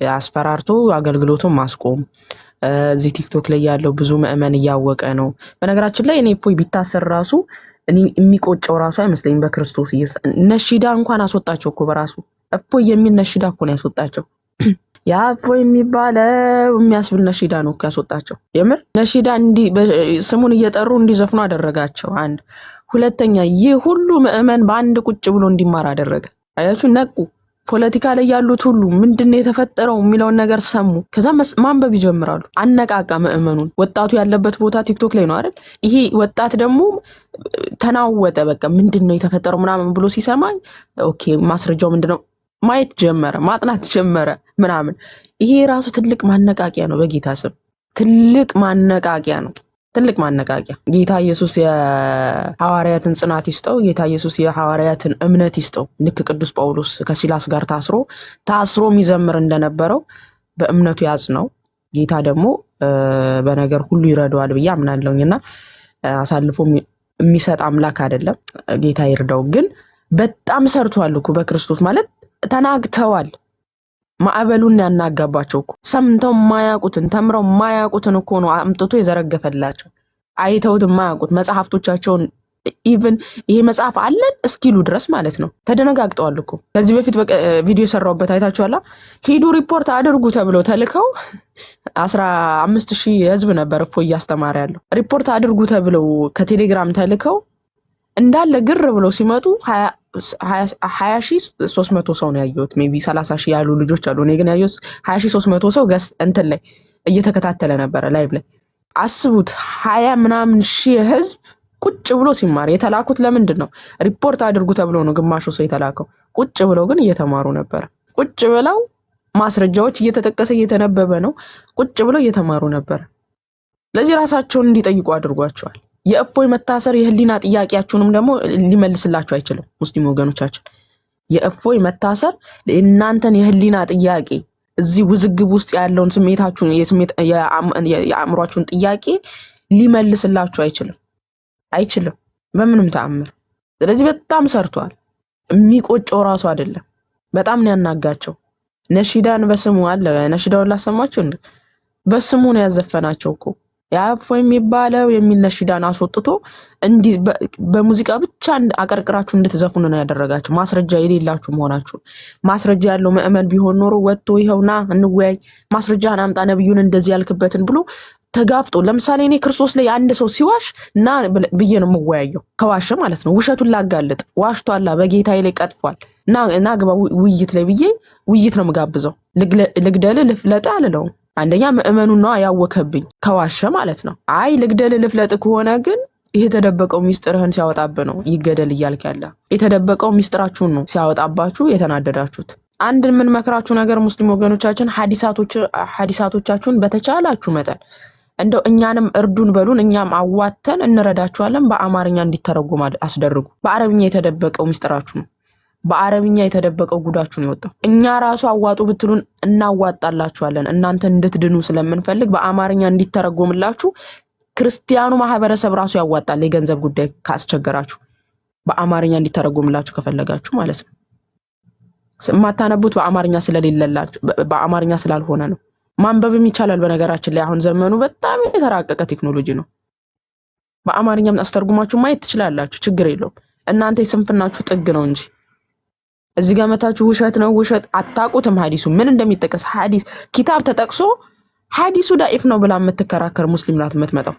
አስፈራርቶ አገልግሎቱን ማስቆም እዚህ ቲክቶክ ላይ ያለው ብዙ ምዕመን እያወቀ ነው። በነገራችን ላይ እኔ እፎይ ቢታሰር ራሱ እኔ የሚቆጨው ራሱ አይመስለኝም። በክርስቶስ ኢየሱስ ነሺዳ እንኳን አስወጣቸው እኮ በራሱ እፎይ የሚል ነሺዳ እኮ ነው ያስወጣቸው። ያ እፎይ የሚባለው የሚያስብል ነሺዳ ነው እኮ ያስወጣቸው። የምር ነሺዳ ስሙን እየጠሩ እንዲዘፍኑ አደረጋቸው። አንድ ሁለተኛ ይህ ሁሉ ምዕመን በአንድ ቁጭ ብሎ እንዲማር አደረገ። አያችሁ ነቁ። ፖለቲካ ላይ ያሉት ሁሉ ምንድነው የተፈጠረው የሚለውን ነገር ሰሙ። ከዛ ማንበብ ይጀምራሉ። አነቃቃ ምዕመኑን። ወጣቱ ያለበት ቦታ ቲክቶክ ላይ ነው አይደል? ይሄ ወጣት ደግሞ ተናወጠ። በቃ ምንድነው የተፈጠረው ምናምን ብሎ ሲሰማ ኦኬ ማስረጃው ምንድነው ማየት ጀመረ፣ ማጥናት ጀመረ ምናምን። ይሄ ራሱ ትልቅ ማነቃቂያ ነው። በጌታ ስም ትልቅ ማነቃቂያ ነው። ትልቅ ማነቃቂያ። ጌታ ኢየሱስ የሐዋርያትን ጽናት ይስጠው። ጌታ ኢየሱስ የሐዋርያትን እምነት ይስጠው። ልክ ቅዱስ ጳውሎስ ከሲላስ ጋር ታስሮ የሚዘምር እንደነበረው በእምነቱ ያጽናው። ጌታ ደግሞ በነገር ሁሉ ይረዳዋል ብዬ አምናለሁኝና አሳልፎ የሚሰጥ አምላክ አይደለም። ጌታ ይርዳው። ግን በጣም ሰርቷል እኮ በክርስቶስ ማለት ተናግተዋል። ማዕበሉን ያናጋባቸው እኮ ሰምተው ማያውቁትን ተምረው ማያውቁትን እኮ ነው አምጥቶ የዘረገፈላቸው። አይተውት ማያውቁት መጽሐፍቶቻቸውን ኢቭን ይሄ መጽሐፍ አለን እስኪሉ ድረስ ማለት ነው ተደነጋግጠዋል እኮ። ከዚህ በፊት ቪዲዮ የሰራሁበት አይታችኋላ። ሂዱ ሪፖርት አድርጉ ተብለው ተልከው 15,000 ህዝብ ነበር እፎ እያስተማረ ያለው። ሪፖርት አድርጉ ተብለው ከቴሌግራም ተልከው እንዳለ ግር ብለው ሲመጡ 20,300 ሰው ነው ያየሁት። ሜቢ 30,000 ያሉ ልጆች አሉ። እኔ ግን ያየሁት 20,300 ሰው እንትን ላይ እየተከታተለ ነበረ ላይቭ ላይ። አስቡት 20 ምናምን ሺህ ህዝብ ቁጭ ብሎ ሲማር። የተላኩት ለምንድን ነው? ሪፖርት አድርጉ ተብሎ ነው ግማሹ ሰው የተላከው። ቁጭ ብለው ግን እየተማሩ ነበር። ቁጭ ብለው ማስረጃዎች እየተጠቀሰ እየተነበበ ነው። ቁጭ ብለው እየተማሩ ነበር። ለዚህ ራሳቸውን እንዲጠይቁ አድርጓቸዋል። የእፎይ መታሰር የህሊና ጥያቄያችሁንም ደግሞ ሊመልስላችሁ አይችልም። ሙስሊም ወገኖቻችን የእፎይ መታሰር እናንተን የህሊና ጥያቄ እዚህ ውዝግብ ውስጥ ያለውን ስሜታችሁን የአእምሯችሁን ጥያቄ ሊመልስላችሁ አይችልም በምንም ተአምር። ስለዚህ በጣም ሰርቷል። የሚቆጨው ራሱ አይደለም። በጣም ነው ያናጋቸው። ነሺዳን በስሙ አለ። ነሺዳውን ላሰማችሁ እንዴ? በስሙ ነው ያዘፈናቸው እኮ። ያ እፎይ የሚባለው የሚል ነሺዳን አስወጥቶ እንዲ በሙዚቃ ብቻ አቀርቅራችሁ እንድትዘፍኑ ነው ያደረጋችሁ። ማስረጃ የሌላችሁ መሆናችሁ። ማስረጃ ያለው ምዕመን ቢሆን ኖሮ ወጥቶ ይኸውና እንወያይ፣ ማስረጃህን አምጣ፣ ነብዩን እንደዚህ ያልክበትን ብሎ ተጋፍጦ። ለምሳሌ እኔ ክርስቶስ ላይ አንድ ሰው ሲዋሽ እና ብዬ ነው የምወያየው። ከዋሽ ማለት ነው ውሸቱን ላጋልጥ። ዋሽቷላ በጌታዬ ላይ ቀጥፏል እና ግባ ውይይት ላይ ብዬ ውይይት ነው የምጋብዘው። ልግደል ልፍለጥ አልለውም። አንደኛ ምዕመኑን ነው ያወከብኝ ከዋሸ ማለት ነው። አይ ልግደል ልፍለጥ ከሆነ ግን ይሄ የተደበቀው ሚስጥርህን ሲያወጣብ ነው ይገደል እያልክ ያለ። የተደበቀው ሚስጥራችሁን ነው ሲያወጣባችሁ የተናደዳችሁት። አንድ ምን መከራችሁ ነገር ሙስሊም ወገኖቻችን ሐዲሳቶቻችሁን በተቻላችሁ መጠን እንደው እኛንም እርዱን በሉን፣ እኛም አዋተን እንረዳችኋለን። በአማርኛ እንዲተረጎም አስደርጉ። በአረብኛ የተደበቀው ሚስጥራችሁ ነው። በአረብኛ የተደበቀው ጉዳችሁ ነው የወጣው። እኛ ራሱ አዋጡ ብትሉን እናዋጣላችኋለን። እናንተ እንድትድኑ ስለምንፈልግ በአማርኛ እንዲተረጎምላችሁ ክርስቲያኑ ማህበረሰብ ራሱ ያዋጣል። የገንዘብ ጉዳይ ካስቸገራችሁ በአማርኛ እንዲተረጎምላችሁ ከፈለጋችሁ ማለት ነው። ማታነቡት በአማርኛ ስለሌለላችሁ በአማርኛ ስላልሆነ ነው። ማንበብም ይቻላል። በነገራችን ላይ አሁን ዘመኑ በጣም የተራቀቀ ቴክኖሎጂ ነው። በአማርኛም አስተርጉማችሁ ማየት ትችላላችሁ። ችግር የለውም። እናንተ የስንፍናችሁ ጥግ ነው እንጂ እዚህ ጋር መታችሁ ውሸት ነው ውሸት አታውቁትም። ሐዲሱ ምን እንደሚጠቀስ ሐዲስ ኪታብ ተጠቅሶ ሐዲሱ ዳኢፍ ነው ብላ የምትከራከር ሙስሊም ናት የምትመጣው።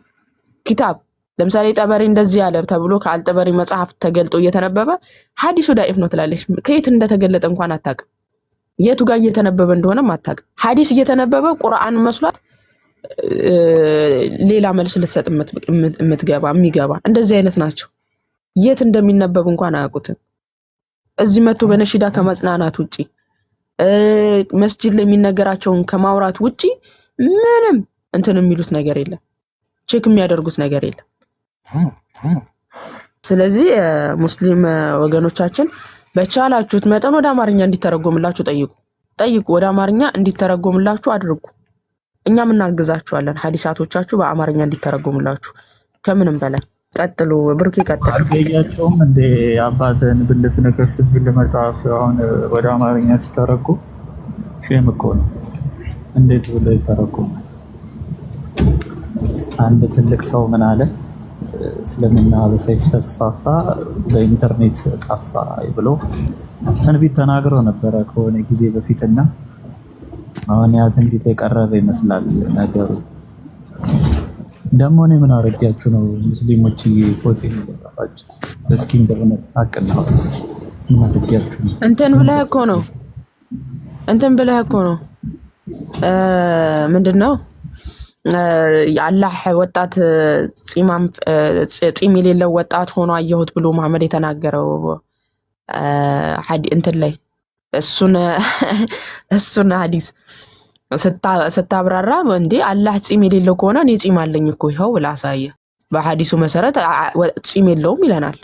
ኪታብ ለምሳሌ ጠበሪ እንደዚህ ያለ ተብሎ ከአልጠበሪ መጽሐፍ ተገልጦ እየተነበበ ሐዲሱ ዳኢፍ ነው ትላለች። ከየት እንደተገለጠ እንኳን አታውቅም። የቱ ጋር እየተነበበ እንደሆነም አታውቅም። ሐዲስ እየተነበበ ቁርአን መስሏት ሌላ መልስ ልትሰጥ የሚገባ እንደዚህ አይነት ናቸው። የት እንደሚነበብ እንኳን አያውቁትም። እዚህ መጥቶ በነሺዳ ከመጽናናት ውጪ መስጂድ ላይ የሚነገራቸውን ከማውራት ውጪ ምንም እንትን የሚሉት ነገር የለም። ቼክ የሚያደርጉት ነገር የለም። ስለዚህ ሙስሊም ወገኖቻችን በቻላችሁት መጠን ወደ አማርኛ እንዲተረጎምላችሁ ጠይቁ። ወደ አማርኛ እንዲተረጎምላችሁ አድርጉ። እኛም እናግዛችኋለን። ሐዲሳቶቻችሁ በአማርኛ እንዲተረጎምላችሁ ከምንም በላይ ቀጥሉ። ብሩክ ይቀጥል። አልገያቸውም እንደ አባተን ብልት ነከስ ቢል መጽሐፍ አሁን ወደ አማርኛ ሲተረጎም ሼም እኮ ነው። እንዴት ብሎ ይተረጎም? አንድ ትልቅ ሰው ምን አለ? እስልምና በሰይፍ ተስፋፋ በኢንተርኔት ጠፋ ብሎ ትንቢት ተናግሮ ነበረ ከሆነ ጊዜ በፊትና አሁን ያ ትንቢት የቀረበ ይመስላል ነገሩ። ደግሞ እኔ ምን አረጋችሁ ነው ሙስሊሞች ፎቶ የሚለጥፋችሁት? እስኪ እንደሆነ አቅናው ምን አረጋችሁ ነው? እንትን ብለህ እኮ ነው ምንድነው የአላህ ወጣት ጺም የሌለው ወጣት ሆኖ አየሁት ብሎ መሐመድ የተናገረው እንትን ላይ እሱን ሐዲስ ስታብራራ እንዴ አላህ ጺም የሌለው ከሆነ እኔ ጺም አለኝ እኮ ይኸው ብላ አሳየ። በሐዲሱ መሰረት ጺም የለውም ይለናል።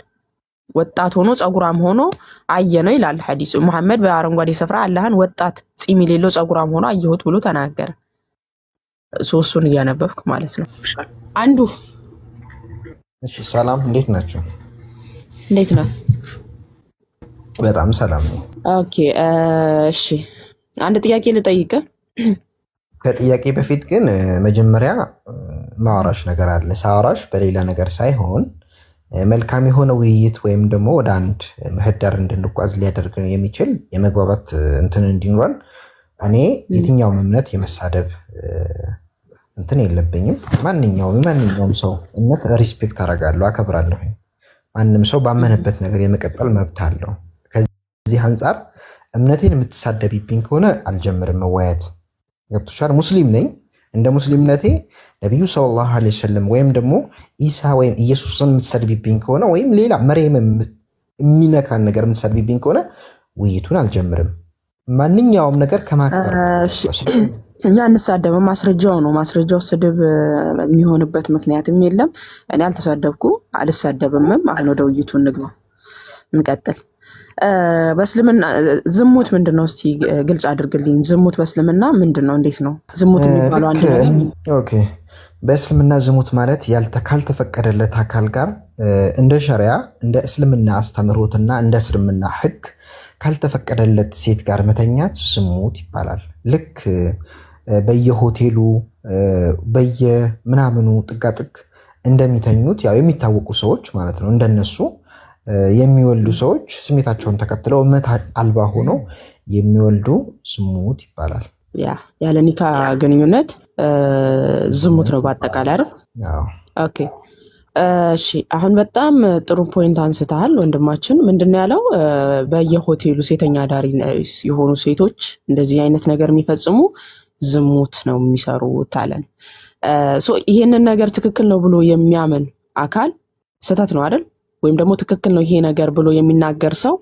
ወጣት ሆኖ ጸጉራም ሆኖ አየነው ይላል ሐዲሱ። መሐመድ በአረንጓዴ ስፍራ አላህን ወጣት ጺም የሌለው ጸጉራም ሆኖ አየሁት ብሎ ተናገረ። ሶስቱን እያነበብክ ማለት ነው። አንዱ እሺ፣ ሰላም እንዴት ናቸው? እንዴት ነው? በጣም ሰላም ነው። ኦኬ እሺ፣ አንድ ጥያቄ ልጠይቅህ። ከጥያቄ በፊት ግን መጀመሪያ ማውራሽ ነገር አለ። ሳውራሽ በሌላ ነገር ሳይሆን መልካም የሆነ ውይይት ወይም ደግሞ ወደ አንድ ምህዳር እንድንጓዝ ሊያደርግ የሚችል የመግባባት እንትን እንዲኖረን እኔ የትኛውም እምነት የመሳደብ እንትን የለብኝም። ማንኛውም ሰው እምነት ሪስፔክት አደርጋለሁ፣ አከብራለሁ። ማንም ሰው ባመነበት ነገር የመቀጠል መብት አለው። ከዚህ አንጻር እምነቴን የምትሳደቢብኝ ከሆነ አልጀምርም መወያየት። ገብቶሻል? ሙስሊም ነኝ። እንደ ሙስሊምነቴ ነቢዩ ሰለላሁ ዐለይሂ ወሰለም ወይም ደግሞ ኢሳ ወይም ኢየሱስን የምትሰድቢብኝ ከሆነ ወይም ሌላ መርየም የሚነካን ነገር የምትሰድቢብኝ ከሆነ ውይይቱን አልጀምርም። ማንኛውም ነገር ከማክበር እኛ እንሳደብም። ማስረጃው ነው። ማስረጃው ስድብ የሚሆንበት ምክንያትም የለም። እኔ አልተሳደብኩም አልሳደብምም። አሁን ወደ ውይይቱ እንግባ፣ እንቀጥል። በእስልምና ዝሙት ምንድን ነው? እስቲ ግልጽ አድርግልኝ። ዝሙት በእስልምና ምንድን ነው? እንዴት ነው ዝሙት የሚባለው? አንድ ነገር ኦኬ። በእስልምና ዝሙት ማለት ካልተፈቀደለት አካል ጋር እንደ ሸሪያ እንደ እስልምና አስተምህሮትና እንደ እስልምና ሕግ ካልተፈቀደለት ሴት ጋር መተኛት ዝሙት ይባላል። ልክ በየሆቴሉ በየምናምኑ ጥጋጥግ እንደሚተኙት ያው የሚታወቁ ሰዎች ማለት ነው። እንደነሱ የሚወልዱ ሰዎች ስሜታቸውን ተከትለው እምነት አልባ ሆነው የሚወልዱ ዝሙት ይባላል። ያለ ኒካ ግንኙነት ዝሙት ነው በአጠቃላይ አይደል? ኦኬ እሺ። አሁን በጣም ጥሩ ፖይንት አንስተሃል ወንድማችን። ምንድነው ያለው? በየሆቴሉ ሴተኛ ዳሪ የሆኑ ሴቶች እንደዚህ አይነት ነገር የሚፈጽሙ ዝሙት ነው የሚሰሩት አለን። ይሄንን ነገር ትክክል ነው ብሎ የሚያምን አካል ስህተት ነው አይደል? ወይም ደግሞ ትክክል ነው ይሄ ነገር ብሎ የሚናገር ሰው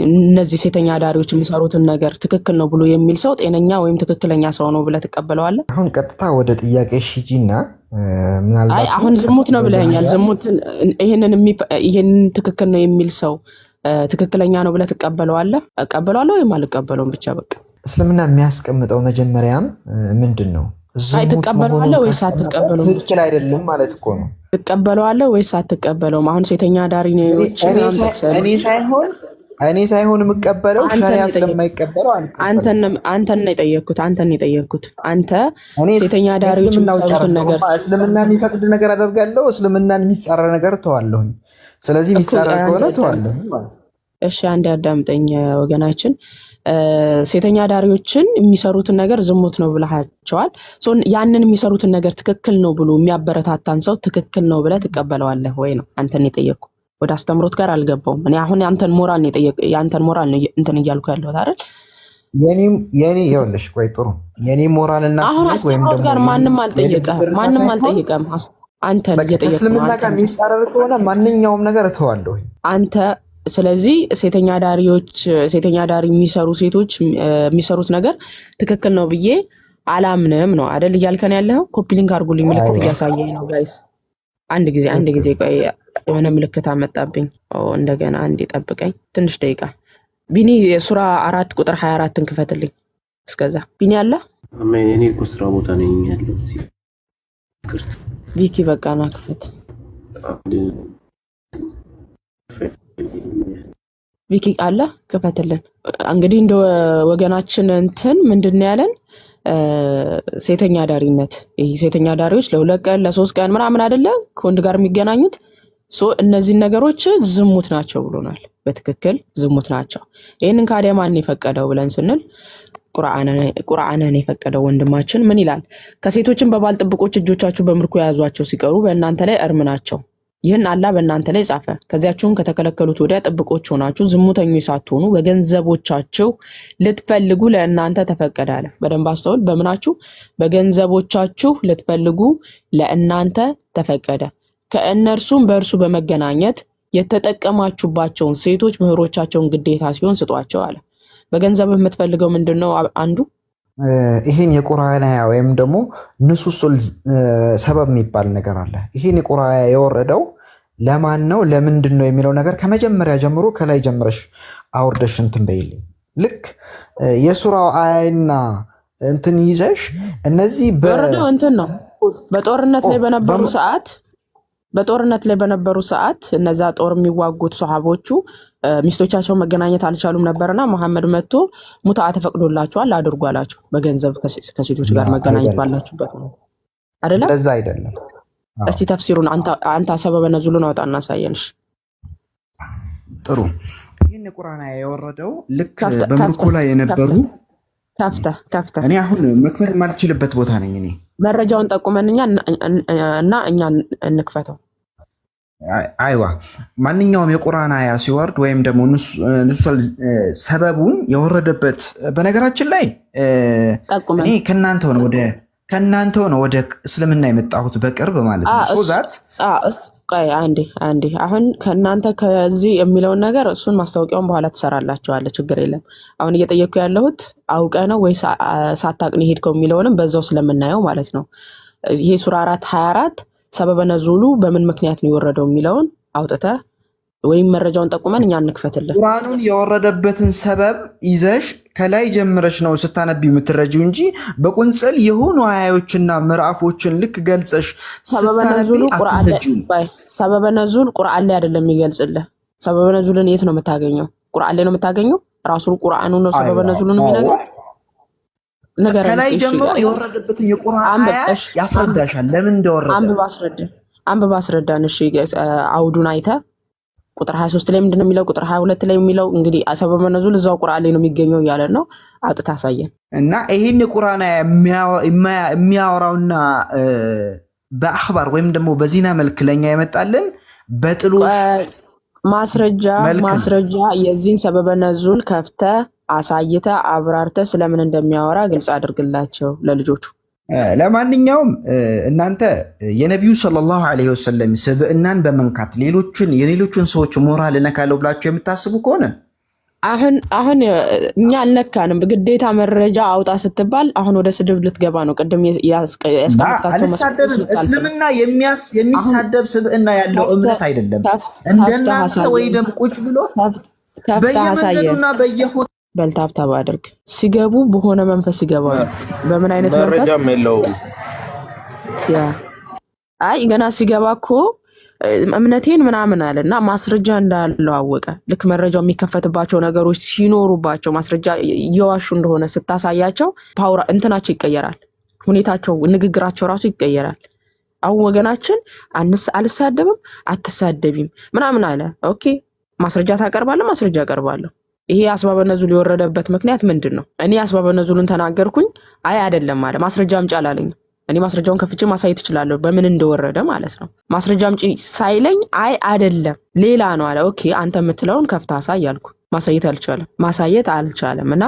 እነዚህ ሴተኛ ዳሪዎች የሚሰሩትን ነገር ትክክል ነው ብሎ የሚል ሰው ጤነኛ ወይም ትክክለኛ ሰው ነው ብለህ ትቀበለዋለህ? አሁን ቀጥታ ወደ ጥያቄ ሂጂና ምናልባት አሁን ዝሙት ነው ብለኸኛል። ዝሙትን ይሄንን ትክክል ነው የሚል ሰው ትክክለኛ ነው ብለህ ትቀበለዋለህ? እቀበለዋለሁ ወይም አልቀበለውም ብቻ በቃ። እስልምና የሚያስቀምጠው መጀመሪያም ምንድን ነው? ትቀበለዋለህ ወይስ አትቀበለውም? ትክክል አይደለም ማለት እኮ ነው። ትቀበለዋለህ ወይስ አትቀበለውም? አሁን ሴተኛ ዳሪ ነው እኔ ሳይሆን የምቀበለው ሸሪዓ ስለማይቀበለው አንተን ነው የጠየቅኩት። አንተ ሴተኛ ዳሪዎች የሚሰሩትን ነገር እስልምና የሚፈቅድ ነገር አደርጋለሁ፣ እስልምናን የሚጻረር ነገር ተዋለሁኝ። ስለዚህ የሚጻረር ከሆነ ተዋለሁ። እሺ አንዴ አዳምጠኝ ወገናችን። ሴተኛ ዳሪዎችን የሚሰሩትን ነገር ዝሙት ነው ብለሃቸዋል። ያንን የሚሰሩትን ነገር ትክክል ነው ብሎ የሚያበረታታን ሰው ትክክል ነው ብለህ ትቀበለዋለህ ወይ ነው አንተን የጠየቅኩ። ወደ አስተምሮት ጋር አልገባውም። እኔ አሁን ያንተን ሞራል ነው ያንተን ሞራል ነው እንትን እያልኩ ያለሁት አይደል? የኔ ይኸውልሽ፣ ቆይ ጥሩ የኔ ሞራልና አሁን አስተምሮት ጋር ማንም አልጠየቀም። አንተን እየጠየቅኩ እስልምና ጋር የሚጻረር ከሆነ ማንኛውም ነገር እተዋለሁ አንተ። ስለዚህ ሴተኛ ዳሪ የሚሰሩ ሴቶች የሚሰሩት ነገር ትክክል ነው ብዬ አላምንም ነው አይደል እያልከን ያለው? ኮፒ ሊንክ አድርጉልኝ፣ ምልክት እያሳየኝ ነው ጋይስ። አንድ ጊዜ ቆይ፣ የሆነ ምልክት አመጣብኝ። እንደገና አንድ ጠብቀኝ ትንሽ ደቂቃ። ቢኒ ሱራ 4 ቁጥር 24ን ክፈትልኝ። እስከዛ ቢኒ አለ? እኔ እኮ ስራ ቦታ ነኝ ያለው። ቪኪ በቃና ክፈት። ቪኪ አለ ክፈትልን። እንግዲህ እንደ ወገናችን እንትን ምንድን ያለን ሴተኛ ዳሪነት፣ ይሄ ሴተኛ ዳሪዎች ለሁለት ቀን ለሶስት ቀን ምናምን አይደለ ከወንድ ጋር የሚገናኙት እነዚህ ነገሮች ዝሙት ናቸው ብሎናል። በትክክል ዝሙት ናቸው። ይሄንን ካዲያ ማን የፈቀደው ብለን ስንል ቁርአንን የፈቀደው ወንድማችን ምን ይላል? ከሴቶችን በባል ጥብቆች እጆቻችሁ በምርኮ የያዟቸው ሲቀሩ በእናንተ ላይ እርም ናቸው። ይህን አላህ በእናንተ ላይ ጻፈ። ከዚያችሁም ከተከለከሉት ወዲያ ጥብቆች ሆናችሁ ዝሙተኞች ሳትሆኑ በገንዘቦቻችሁ ልትፈልጉ ለእናንተ ተፈቀደ አለ። በደንብ አስተውል። በምናችሁ? በገንዘቦቻችሁ ልትፈልጉ ለእናንተ ተፈቀደ። ከእነርሱም በእርሱ በመገናኘት የተጠቀማችሁባቸውን ሴቶች ምህሮቻቸውን ግዴታ ሲሆን ስጧቸው አለ። በገንዘብ የምትፈልገው ምንድነው? አንዱ ይሄን የቁርአን አያ ወይም ደግሞ ንሱሱል ሰበብ የሚባል ነገር አለ። ይሄን የቁርአን አያ የወረደው ለማን ነው ለምንድን ነው የሚለው ነገር ከመጀመሪያ ጀምሮ ከላይ ጀምረሽ አውርደሽ እንትን በይልኝ። ልክ የሱራው አያና እንትን ይዘሽ እነዚህ እንትን ነው በጦርነት ላይ በነበሩ ሰዓት እነዛ ጦር የሚዋጉት ሱሐቦቹ ሚስቶቻቸው መገናኘት አልቻሉም ነበርና መሐመድ መጥቶ ሙታ ተፈቅዶላቸዋል አድርጉ አላቸው። በገንዘብ ከሴቶች ጋር መገናኘት ባላችሁበት ነው አይደለም? ለዛ አይደለም። እስቲ ተፍሲሩን አንተ ሰበበ ነዙሉን አውጣና አሳየንሽ። ጥሩ። ይሄን ቁርአን ያወረደው ልክ በምርኮ ላይ የነበሩ ከፍተ እኔ አሁን መክፈት የማልችልበት ቦታ ነኝ። እኔ መረጃውን ጠቁመንኛ እና እኛ እንክፈተው። አይዋ ማንኛውም የቁርአን አያ ሲወርድ ወይም ደግሞ ንሱል ሰበቡን የወረደበት በነገራችን ላይ እኔ ከእናንተ ሆነ ወደ እስልምና የመጣሁት በቅርብ ማለት ነው። ሶዛት አንዴ አሁን ከእናንተ ከዚህ የሚለውን ነገር እሱን ማስታወቂያውን በኋላ ትሰራላችኋለህ፣ ችግር የለም። አሁን እየጠየኩ ያለሁት አውቀ ነው ወይ ሳታቅን ሄድከው የሚለውንም በዛው ስለምናየው ማለት ነው። ይሄ ሱራ 4:24 ሰበበ ነዙሉ በምን ምክንያት ነው የወረደው የሚለውን አውጥተህ ወይም መረጃውን ጠቁመን እኛ እንክፈትልህ። ቁርአኑን የወረደበትን ሰበብ ይዘሽ ከላይ ጀምረሽ ነው ስታነቢ የምትረጂው እንጂ በቁንጽል የሆኑ አያዮችና ምዕራፎችን ልክ ገልጸሽ ሰበበ ነዙል ቁርአን ላይ አይደለም የሚገልጽልህ። ሰበበ ነዙልን የት ነው የምታገኘው? ቁርአን ላይ ነው የምታገኘው። ራሱ ቁርአኑ ነው ሰበበ ነዙልን የሚነግረው። ከላይ ጀምሮ የወረደበትን የቁርአን አያ ያስረዳሻል ለምን እንደወረደ። አንብባ አስረዳን። እሺ አውዱን አይተህ ቁጥር 23 ላይ ምንድነው የሚለው? ቁጥር 22 ላይ የሚለው እንግዲህ ሰበበ ነዙል እዛው ቁርአን ላይ ነው የሚገኘው ያለ ነው። አውጥታ አሳየን እና ይሄን የቁርአን የሚያወራውና በአኽባር ወይም ደግሞ በዚና መልክ ለኛ የመጣልን በጥሎሽ ማስረጃ የዚህን ሰበበ ነዙል ከፍተ አሳይተ አብራርተ ስለምን እንደሚያወራ ግልጽ አድርግላቸው ለልጆቹ። ለማንኛውም እናንተ የነቢዩ ሰለላሁ ዐለይሂ ወሰለም ስብዕናን በመንካት የሌሎችን ሰዎች ሞራል እነካለሁ ብላችሁ የምታስቡ ከሆነ አሁን እኛ አልነካንም። ግዴታ መረጃ አውጣ ስትባል አሁን ወደ ስድብ ልትገባ ነው። ቅድም ያስቀምጣቸው እስልምና የሚሳደብ ስብዕና ያለው እምነት አይደለም። እንደናንተ ወይ ደግሞ ቁጭ ብሎ በየመንገዱና በየሆቴሉ በልታብታብ አድርግ። ሲገቡ በሆነ መንፈስ ይገባሉ። በምን አይነት መንፈስ መረጃም የለውም። አይ ገና ሲገባ እኮ እምነቴን ምናምን አለና ማስረጃ እንዳለው አወቀ። ልክ መረጃው የሚከፈትባቸው ነገሮች ሲኖሩባቸው ማስረጃ እየዋሹ እንደሆነ ስታሳያቸው ፓወር እንትናቸው ይቀየራል። ሁኔታቸው፣ ንግግራቸው ራሱ ይቀየራል። አሁን ወገናችን አልሳደብም አትሳደቢም ምናምን አለ። ኦኬ ማስረጃ ታቀርባለህ? ማስረጃ አቀርባለሁ። ይሄ አስባበ ነዙል የወረደበት ምክንያት ምንድን ነው? እኔ አስባበ ነዙልን ተናገርኩኝ። አይ አይደለም አለ። ማስረጃ አምጪ አላለኝም። እኔ ማስረጃውን ከፍቼ ማሳየት እችላለሁ በምን እንደወረደ ማለት ነው። ማስረጃ አምጪ ሳይለኝ አይ አይደለም ሌላ ነው አለ። ኦኬ አንተ የምትለውን ከፍታ አሳይ አልኩ። ማሳየት አልቻለም። እና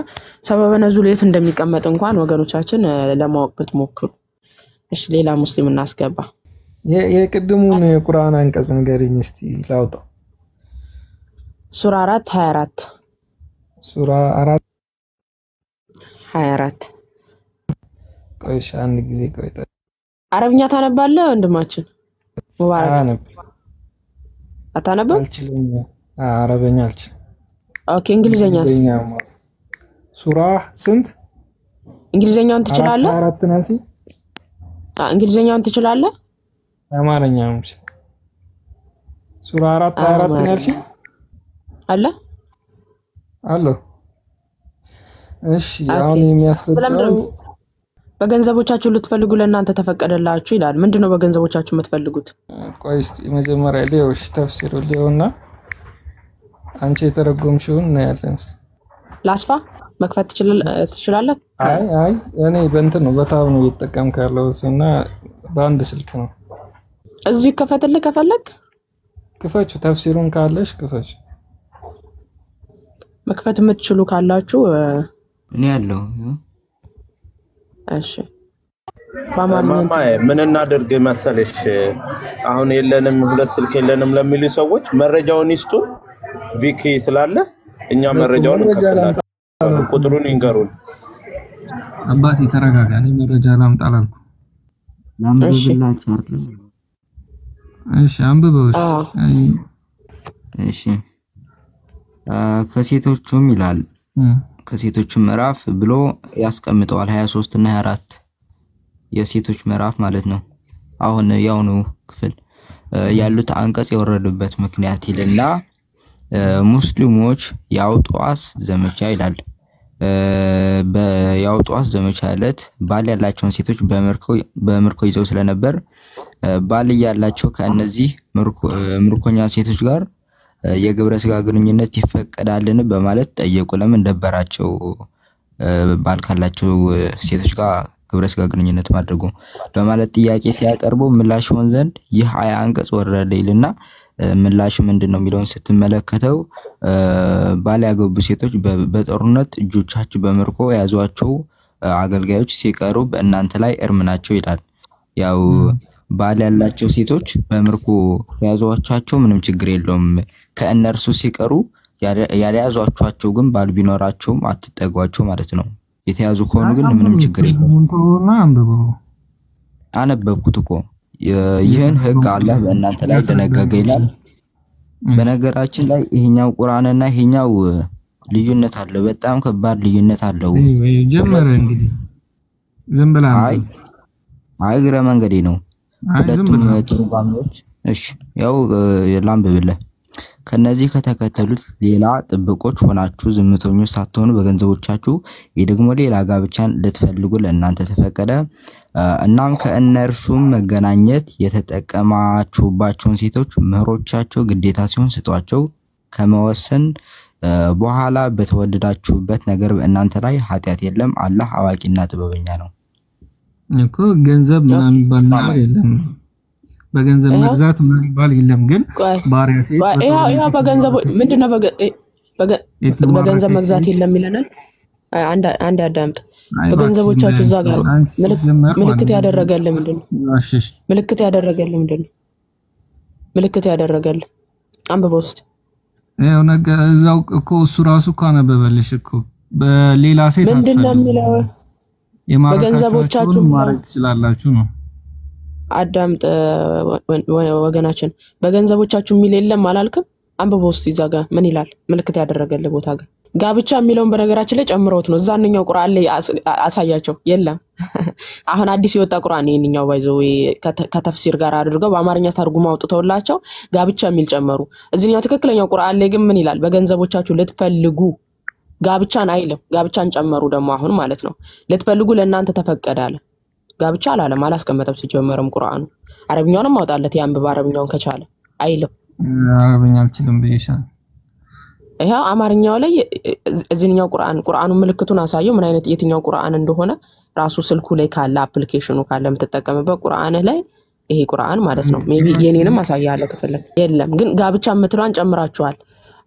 ሰበበ ነዙል የት እንደሚቀመጥ እንኳን ወገኖቻችን ለማወቅ ብትሞክሩ። እሺ ሌላ ሙስሊም እናስገባ። የቅድሙን የቁርአን አንቀጽ ንገሪኝ እስቲ ላውጣው። ሱራ 4:24 ሱራ 4:24 ቆይሽ አንድ ጊዜ ቆይ። አረብኛ ታነባለህ ወንድማችን? ሙባረክ አታነብም? አልችልም። አረብኛ አልችልም። ኦኬ እንግሊዘኛስ? ሱራ ስንት? እንግሊዘኛውን ትችላለህ? 4 ናት። እንግሊዘኛውን ትችላለህ? አማርኛውም ሱራ 4:24 ነው ያልሽኝ? አለ አሎ እሺ አሁን የሚያስፈልገው በገንዘቦቻችሁ ልትፈልጉ ለእናንተ ተፈቀደላችሁ ይላል። ምንድነው በገንዘቦቻችሁ የምትፈልጉት? ቆይ እስቲ መጀመሪያ ሊዮሽ ተፍሲሩ ሊዮና አንቺ የተረጎምሽውን ነው ያለንስ ላስፋ መክፈት ትችላለህ? አይ እኔ በእንትን ነው በታብ ነው እየተጠቀምኩ ያለሁትና በአንድ ስልክ ነው። እዚህ ይከፈትልህ ከፈለክ ክፈቹ። ተፍሲሩን ካለሽ ክፈች። መክፈት የምትችሉ ካላችሁ እኔ ያለው እሺ ማማ ምን እናድርግ መሰለሽ? አሁን የለንም ሁለት ስልክ የለንም ለሚሉ ሰዎች መረጃውን ይስጡ። ቪኪ ስላለ እኛ መረጃውን ቁጥሩን ይንገሩን። አባቴ ተረጋጋ። እኔ መረጃ ላምጣ አላልኩ። ላምብላችሁ አይደል? እሺ አንብበው። እሺ ከሴቶቹም ይላል ከሴቶቹም ምዕራፍ ብሎ ያስቀምጠዋል 23 እና 24 የሴቶች ምዕራፍ ማለት ነው። አሁን ያውኑ ክፍል ያሉት አንቀጽ የወረዱበት ምክንያት ይልና ሙስሊሞች ያውጧስ ዘመቻ ይላል። በያውጧስ ዘመቻ ዕለት ባል ያላቸውን ሴቶች በምርኮ ይዘው ስለነበር ባል ያላቸው ከእነዚህ ምርኮኛ ሴቶች ጋር የግብረ ስጋ ግንኙነት ይፈቀዳልን በማለት ጠየቁ። ለምን ደበራቸው ባል ካላቸው ሴቶች ጋር ግብረ ስጋ ግንኙነት ማድረጉ በማለት ጥያቄ ሲያቀርቡ ምላሽ ሆን ዘንድ ይህ አያ አንቀጽ ወረደ ይልና ምላሽ ምንድነው የሚለውን ስትመለከተው ባል ያገቡ ሴቶች በጦርነት እጆቻቸው በምርኮ ያዟቸው አገልጋዮች ሲቀሩ በእናንተ ላይ እርም ናቸው ይላል። ያው ባል ያላቸው ሴቶች በምርኮ ያዟቸው ምንም ችግር የለውም። ከእነርሱ ሲቀሩ ያልያዟቸው ግን ባል ቢኖራቸውም አትጠጓቸው ማለት ነው። የተያዙ ከሆኑ ግን ምንም ችግር የለውም። አነበብኩት እኮ ይህን ህግ አላህ በእናንተ ላይ ደነገገ ይላል። በነገራችን ላይ ይሄኛው ቁርአንና ይሄኛው ልዩነት አለው። በጣም ከባድ ልዩነት አለው። ጀመረ እንግዲህ ዝም ብላ አይ ግረ መንገዴ ነው ሁለቱም ትርጓሜዎች። እሺ ያው ላንብብልህ። ከነዚህ ከተከተሉት ሌላ ጥብቆች ሆናችሁ ዝምተኞች ሳትሆኑ በገንዘቦቻችሁ ደግሞ ሌላ ጋብቻን ልትፈልጉ ለእናንተ ተፈቀደ። እናም ከእነርሱም መገናኘት የተጠቀማችሁባቸውን ሴቶች መህሮቻቸው ግዴታ ሲሆን ስጧቸው። ከመወሰን በኋላ በተወደዳችሁበት ነገር በእናንተ ላይ ኃጢአት የለም። አላህ አዋቂና ጥበበኛ ነው እኮ። ገንዘብ ምናምን የሚባል ነገር የለም። በገንዘብ መግዛት ምናምን የሚባል የለም። ግን ባሪያ ሴት ያው በገንዘብ ምንድነው በገንዘብ መግዛት የለም ይለናል። አንድ አዳምጥ። በገንዘቦቻችሁ እዛ ጋር ምልክት ያደረገልን ምንድነው? ምልክት ያደረገልን አንብበው እስቲ። ያው ነገር እዛው እኮ እሱ ራሱ እኮ አነበበልሽ እኮ በሌላ ሴት ምንድነው የሚለው? በገንዘቦቻችሁ ማድረግ ትችላላችሁ ነው። አዳምጥ ወገናችን። በገንዘቦቻችሁ የሚል የለም አላልክም? አንብበው እስቲ እዛ ጋር ምን ይላል? ምልክት ያደረገልን ቦታ ጋር ጋብቻ የሚለውን በነገራችን ላይ ጨምረውት ነው። እዛኛው ቁርአን ላይ አሳያቸው የለም። አሁን አዲስ የወጣ ቁርአን ይሄንኛው ባይዘው ከተፍሲር ጋር አድርገው በአማርኛ ተርጉማ አውጥተውላቸው ጋብቻ የሚል ጨመሩ። እዚህኛው ትክክለኛው ቁርአን ላይ ግን ምን ይላል? በገንዘቦቻችሁ ልትፈልጉ ጋብቻን አይልም። ጋብቻን ጨመሩ ደግሞ አሁን ማለት ነው። ልትፈልጉ ለእናንተ ተፈቀደ አለ። ጋብቻ አላለም፣ አላስቀመጠም። ሲጀመርም ቁርአኑ አረብኛውንም አውጣለት ያንብብ። አረብኛውን ከቻለ አይልም። አረብኛ አልችልም ብዬሻል። ይሄው አማርኛው ላይ እዚህኛው ቁርአኑ ምልክቱን አሳየው ምን አይነት የትኛው ቁርአን እንደሆነ ራሱ ስልኩ ላይ ካለ አፕሊኬሽኑ ካለ የምትጠቀምበት ቁርአን ላይ ይሄ ቁርአን ማለት ነው። ሜቢ የኔንም አሳያለሁ ከፈለክ። የለም ግን ጋብቻ የምትሏን ጨምራችኋል።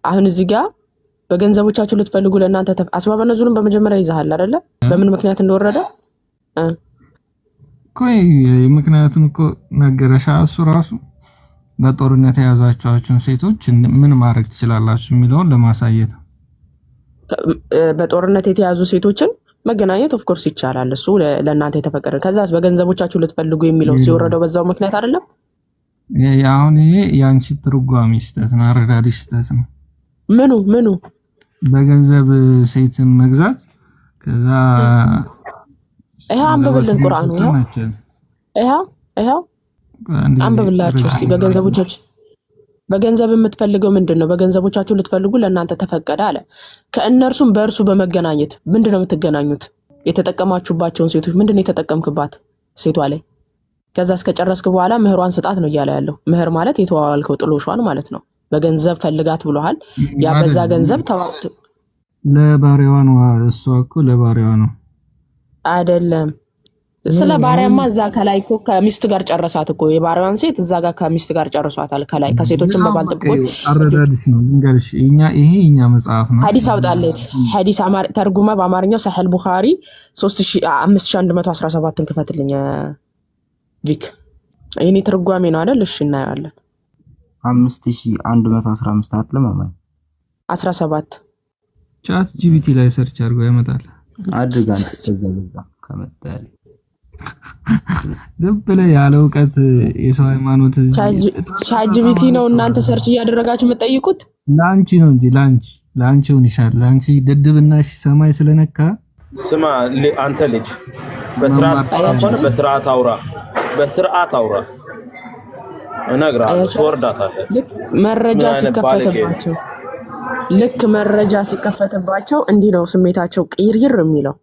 አሁን እዚህ ጋር በገንዘቦቻችሁ ልትፈልጉ ለእናንተ አስባበ ነዙልን በመጀመሪያ ይዛሃል አይደለ? በምን ምክንያት እንደወረደ ቆይ ምክንያቱም እኮ ነገረሻ። እሱ ራሱ በጦርነት የያዛቸዋቸውን ሴቶች ምን ማድረግ ትችላላችሁ የሚለውን ለማሳየት። በጦርነት የተያዙ ሴቶችን መገናኘት ኦፍ ኮርስ ይቻላል። እሱ ለእናንተ የተፈቀደ። ከዛስ በገንዘቦቻችሁ ልትፈልጉ የሚለው ሲወረደው በዛው ምክንያት አይደለም። አሁን ይሄ ያንቺ ትርጓሜ ስህተት ነው፣ አረዳድሽ ስህተት ነው። ምኑ በገንዘብ ሴትን መግዛት ከዛ ይሄ አንብብልን ቁርአኑ ይሄ አንብብላችሁ እስቲ። በገንዘብ የምትፈልገው ምንድነው? በገንዘቦቻችሁ ልትፈልጉ ለእናንተ ተፈቀደ አለ። ከእነርሱም በእርሱ በመገናኘት ምንድነው የምትገናኙት? የተጠቀማችሁባቸውን ሴቶች ምንድነው የተጠቀምክባት ሴቷ ላይ? ከዛ እስከጨረስክ በኋላ ምህሯን ስጣት ነው እያለ ያለው። ምህር ማለት የተዋዋልከው ጥሎሿን ማለት ነው። በገንዘብ ፈልጋት ብሎሃል። ያ በዛ ገንዘብ ተዋውት ለባሪያዋ ነው። እሷ እኮ ለባሪያዋ ነው አይደለም። ስለ ባሪያማ እዛ ከላይ እኮ ከሚስት ጋር ጨረሳት እኮ። የባሪያዋን ሴት እዛ ጋር ከሚስት ጋር ጨርሷታል። ከላይ ከሴቶችን በባልጥቆት አረዳድሽ ነው ልንገርሽ። ይሄ መጽሐፍ ነው። ሐዲስ አውጣለት። ሐዲስ ተርጉመ በአማርኛው ሰሒህ ቡኻሪ 5117ን ክፈትልኝ ቪክ። ይሄኔ ትርጓሜ ነው አይደል? እሺ እናያለን። 5115 አይደለም ማማይ 17 ቻት ጂቢቲ ላይ ሰርች አድርጎ ያመጣል። አድርጋን ተስተዘለዛ ከመጣል ዝም ብለህ ያለ እውቀት የሰው ሃይማኖት ቻት ጂቢቲ ነው እናንተ ሰርች እያደረጋችሁ የምትጠይቁት? ላንቺ ነው እንጂ ላንቺው ይሻል። ላንቺ ደድብናሽ ሰማይ ስለነካ ስማ አንተ ልጅ በስርዓት አውራ እነግርሃለሁ። ትወርዳታለህ። ልክ መረጃ ሲከፈትባቸው እንዲህ ነው ስሜታቸው ቅይርይር የሚለው።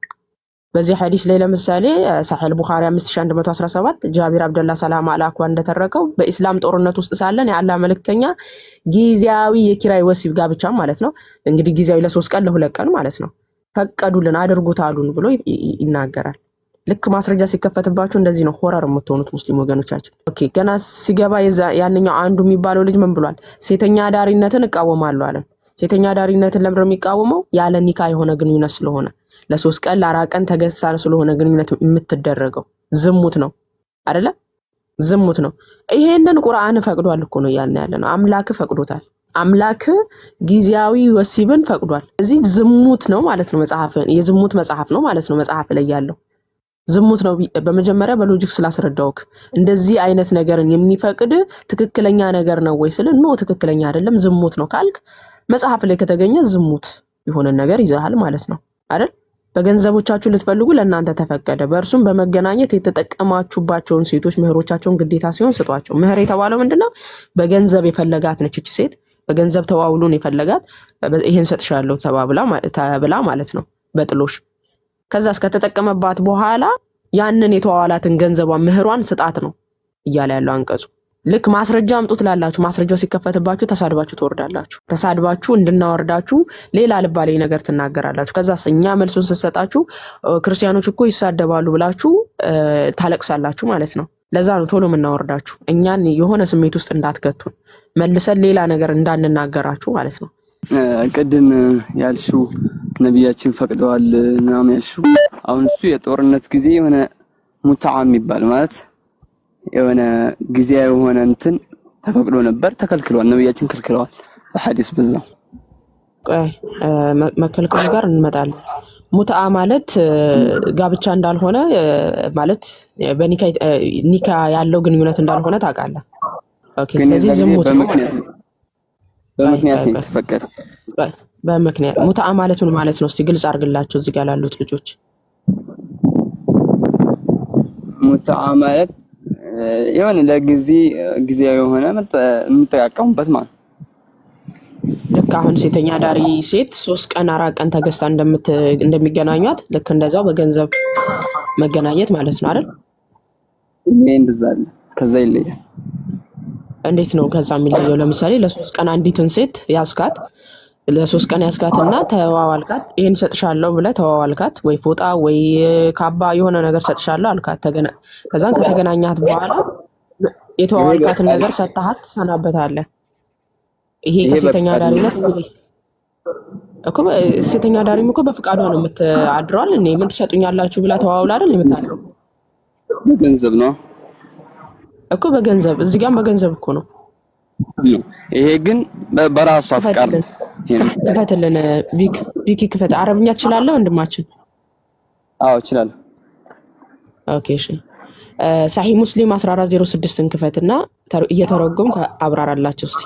በዚህ ሐዲስ ላይ ለምሳሌ ሰሒህ ቡኻሪ 5117 ጃቢር አብደላ ሰላም አላኳ እንደተረከው በእስላም ጦርነት ውስጥ ሳለን የአላህ መልእክተኛ ጊዜያዊ የኪራይ ወሲብ ጋብቻ ማለት ነው እንግዲህ ጊዜያዊ ለ3 ቀን ለ2 ቀን ማለት ነው ፈቀዱልን አድርጉት አሉን ብሎ ይናገራል። ልክ ማስረጃ ሲከፈትባቸው እንደዚህ ነው ሆረር የምትሆኑት ሙስሊም ወገኖቻችን። ኦኬ ገና ሲገባ ያንኛው አንዱ የሚባለው ልጅ ምን ብሏል? ሴተኛ ዳሪነትን እቃወማለሁ አለ። ሴተኛ ዳሪነትን ለምን የሚቃወመው? ያለ ኒካ የሆነ ግንኙነት ስለሆነ ለ3 ቀን ለ4 ቀን ተገሳ ስለሆነ ግንኙነት የምትደረገው ዝሙት ነው አይደለ? ዝሙት ነው። ይሄንን ቁርአን ፈቅዷል እኮ ነው ያን ያለ ነው። አምላክ ፈቅዶታል። አምላክ ጊዜያዊ ወሲብን ፈቅዷል። እዚህ ዝሙት ነው ማለት ነው። የዝሙት መጽሐፍ ነው ማለት ነው። መጽሐፍ ላይ ያለው ዝሙት ነው። በመጀመሪያ በሎጂክ ስላስረዳውክ እንደዚህ አይነት ነገርን የሚፈቅድ ትክክለኛ ነገር ነው ወይ ስለ ነው ትክክለኛ አይደለም ዝሙት ነው ካልክ መጽሐፍ ላይ ከተገኘ ዝሙት የሆነ ነገር ይዘሃል ማለት ነው አይደል? በገንዘቦቻችሁ ልትፈልጉ ለእናንተ ተፈቀደ። በእርሱም በመገናኘት የተጠቀማችሁባቸውን ሴቶች ምህሮቻቸውን ግዴታ ሲሆን ስጧቸው። ምህር የተባለው ምንድነው? በገንዘብ የፈለጋት ነች እቺ ሴት። በገንዘብ ተዋውሎን የፈለጋት ይሄን ሰጥሻለሁ ተብላ ማለት ነው በጥሎሽ። ከዛ እስከተጠቀመባት በኋላ ያንን የተዋዋላትን ገንዘቧን ምህሯን ስጣት ነው እያለ ያለው አንቀጹ። ልክ ማስረጃ አምጡት ላላችሁ ማስረጃው ሲከፈትባችሁ ተሳድባችሁ ትወርዳላችሁ። ተሳድባችሁ እንድናወርዳችሁ ሌላ ልባሌ ነገር ትናገራላችሁ። ከዛ እኛ መልሱን ስሰጣችሁ ክርስቲያኖች እኮ ይሳደባሉ ብላችሁ ታለቅሳላችሁ ማለት ነው። ለዛ ነው ቶሎ የምናወርዳችሁ እኛን የሆነ ስሜት ውስጥ እንዳትከቱን መልሰን ሌላ ነገር እንዳንናገራችሁ ማለት ነው። ቅድም ያልሽው ነብያችን ፈቅደዋል ምናምን ያልሽው አሁን እሱ የጦርነት ጊዜ የሆነ ሙታዓ የሚባል ማለት የሆነ ጊዜያዊ የሆነ እንትን ተፈቅዶ ነበር፣ ተከልክሏል። ነብያችን ከልክለዋል በሐዲስ በዛው መከልከሉ ጋር እንመጣለን። ሙታዓ ማለት ጋብቻ እንዳልሆነ ማለት በኒካ ያለው ግንኙነት እንዳልሆነ ታውቃለህ። ኦኬ ስለዚህ ዝሙት በምክንያት ተፈቀደ። በምክንያት ሙታዓ ማለት ምን ማለት ነው? እስቲ ግልጽ አድርግላቸው እዚህ ጋር ላሉት ልጆች። ሙታዓ ማለት የሆነ ጊዜያዊ የሆነ የምትጠቃቀሙበት ማለት ልክ አሁን ሴተኛ ዳሪ ሴት 3 ቀን 4 ቀን ተገዝታ እንደሚገናኙት ልክ እንደዛው በገንዘብ መገናኘት ማለት ነው አይደል? ይሄ እንደዛ አለ። ከዛ ይለያል። እንዴት ነው ከዛ የሚለየው? ለምሳሌ ለ3 ቀን አንዲትን ሴት ያስካት ለ3 ቀን ያስካትና ተዋዋልካት። ይሄን ሰጥሻለሁ ብለህ ተዋዋልካት፣ ወይ ፎጣ ወይ ካባ የሆነ ነገር ሰጥሻለሁ አልካት። ከዛን ከተገናኛት በኋላ የተዋዋልካትን ነገር ሰጣሃት ሰናበታለህ። ይሄ ከሴተኛ ዳሪነት እኮ ሴተኛ ዳሪም እኮ በፍቃዷ ነው የምትአድረዋል። እኔ ምን ትሰጡኛላችሁ ብላ ተዋውላ አይደል የምታድረው? በገንዘብ ነው እኮ በገንዘብ እዚህ ጋር በገንዘብ እኮ ነው። ይሄ ግን በራሷ ፍቃድ ነው። ክፈትልን ቪኪ ክፈት። አረብኛ ትችላለህ ወንድማችን? አዎ እችላለሁ። ኦኬ እሺ። ሰሒህ ሙስሊም 1406ን ክፈትና እየተረጎምክ አብራራላችሁ እስቲ።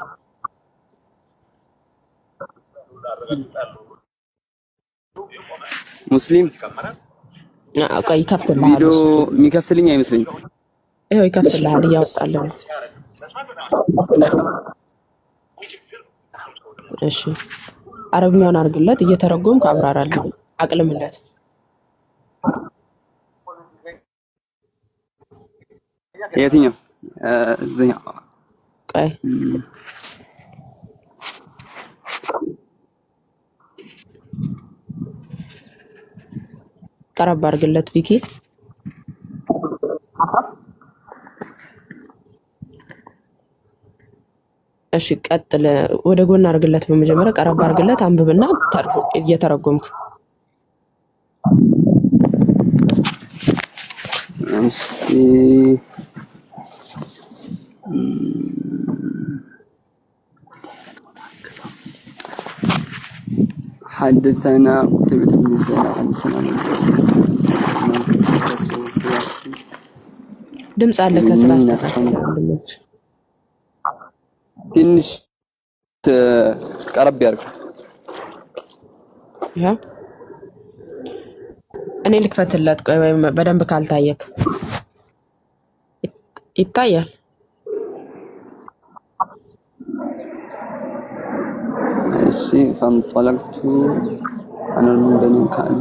ሙስሊም ቆይ ይከፍትልሃል። ቪዲዮ የሚከፍትልኝ አይመስለኝም። ይሄው ይከፍትልሃል እያወጣልህ ነው። እሺ አረብኛውን አድርግለት፣ እየተረጎምክ አብራራለሁ፣ አቅልምለት። የትኛው እዚህኛው? ቆይ ቀረብ አድርግለት ቪኪ። እሺ ቀጥል፣ ወደ ጎን አድርግለት። በመጀመሪያ ቀረብ አድርግለት፣ አንብብና እየተረጎምክ። እሺ حدثنا قتيبة بن سعيد حدثنا ድምጽ አለ ከስላስተካከለ ወንድሞች ትንሽ ቀረብ ያርግ። ያ እኔ ልክፈትለት። ቆይ ወይ በደንብ ካልታየክ ይታያል። እሺ فانطلقت انا من بني كان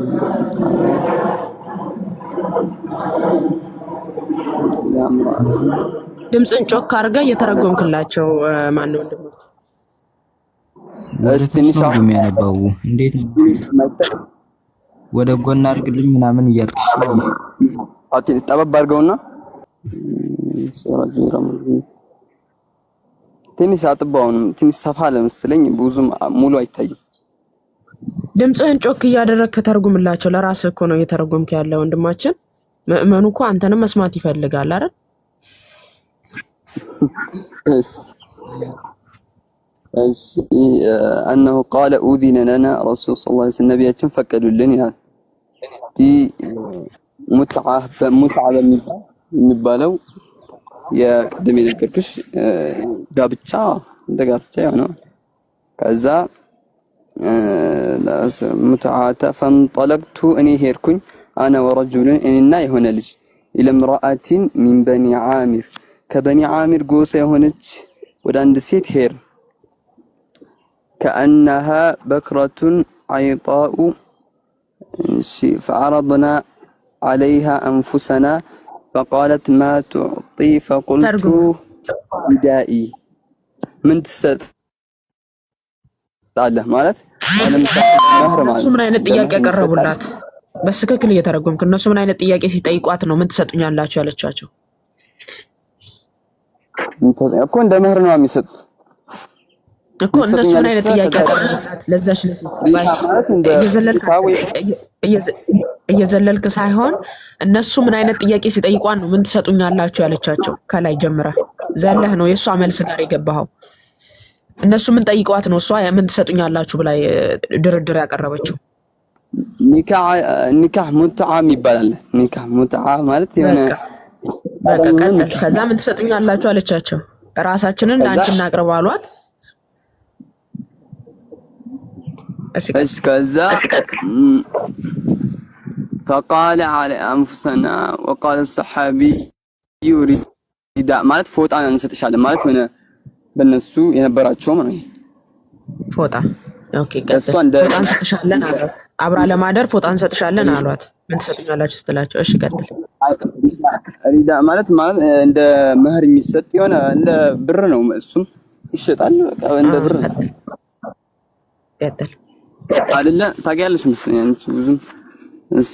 الى امرأة ድምጽን ጮክ አድርገህ እየተረጎምክላቸው ማን ነው ወንድሞች? እሺ ትንሽ ነው የሚያነባው። እንዴት ነው ወደ ጎን አድርግልኝ ምናምን እያልክሽ አጥን ጠበብ አድርገውና ሰራጁ ረምል ትንሽ አጥባውንም ትንሽ ሰፋ ለመስለኝ ብዙም ሙሉ አይታይም። ድምጽህን ጮክ እያደረግክ ተርጉምላቸው። ለራስህ እኮ ነው እየተረጎምክ ያለው ወንድማችን። ምእመኑ እኮ አንተንም መስማት ይፈልጋል አይደል? እሺ أنه قال أذن لنا رسول صلى الله عليه وسلم ነብያችን ፈቀዱልን ይላል። ሙትዓ የሚባለው የቀደም የነገርኩሽ ጋብቻ እንደ ጋብቻ ነው። ከዛ ሙትዓተ ፈንጠለቅቱ እኔ ሄድኩኝ አነ ወረጁልን እኔና የሆነ ልጅ ኢለ ምርአቲን ሚን በኒ ዓሚር ከበኒ ዓሚር ጎሳ የሆነች ወደ አንድ ሴት ሄር كأنها بكرة عيطاء فعرضنا عليها أنفسنا فقالت ما تعطي فقلت بدائي من تسد الله مالت أنا مهر مالت እነሱ ምን አይነት ጥያቄ ያቀረቡላት? በትክክል እየተረጎምክ እነሱ ምን አይነት ጥያቄ ሲጠይቋት ነው ምን ትሰጡኛላችሁ ያለቻቸው? እኮ እንደ መህር ነው የሚሰጡት እኮ እነሱ ምን አይነት ጥያቄ ያቀረቡላት? ለዛች እየዘለልክ ሳይሆን እነሱ ምን አይነት ጥያቄ ሲጠይቋት ነው ምን ትሰጡኛላችሁ ያለቻቸው? ከላይ ጀምራ ዘለህ ነው የሷ መልስ ጋር የገባው። እነሱ ምን ጠይቋት ነው እሷ ምን ትሰጡኛላችሁ ብላ ድርድር ያቀረበችው? ኒካህ ሙትዓ ይባላል። ኒካህ ሙትዓ ማለት የሆነ በቃ ቀጥል። ከዛ ምን ትሰጡኛላችሁ አለቻቸው። ራሳችንን ለአንቺ እናቅርብ አሏት። ايش كذا فقال على انفسنا وقال الصحابي يريد ማለት ፎጣ እንሰጥሻለን ማለት ሆነ በእነሱ የነበራቸው ነው ፎጣ። ኦኬ ቀጥል። ፎጣ እንሰጥሻለን አሏት። አብራ ለማደር ፎጣ እንሰጥሻለን አሏት። ምን ትሰጡኛላችሁ ስትላቸው እሺ ቀጥል። ሪዳ ማለት እንደ መህር የሚሰጥ የሆነ እንደ ብር ነው። እሱም ይሸጣል እንደ ብር ቀጥል አይደለ? ታውቂያለሽ መስለኝ አንቺ ብዙም። እሺ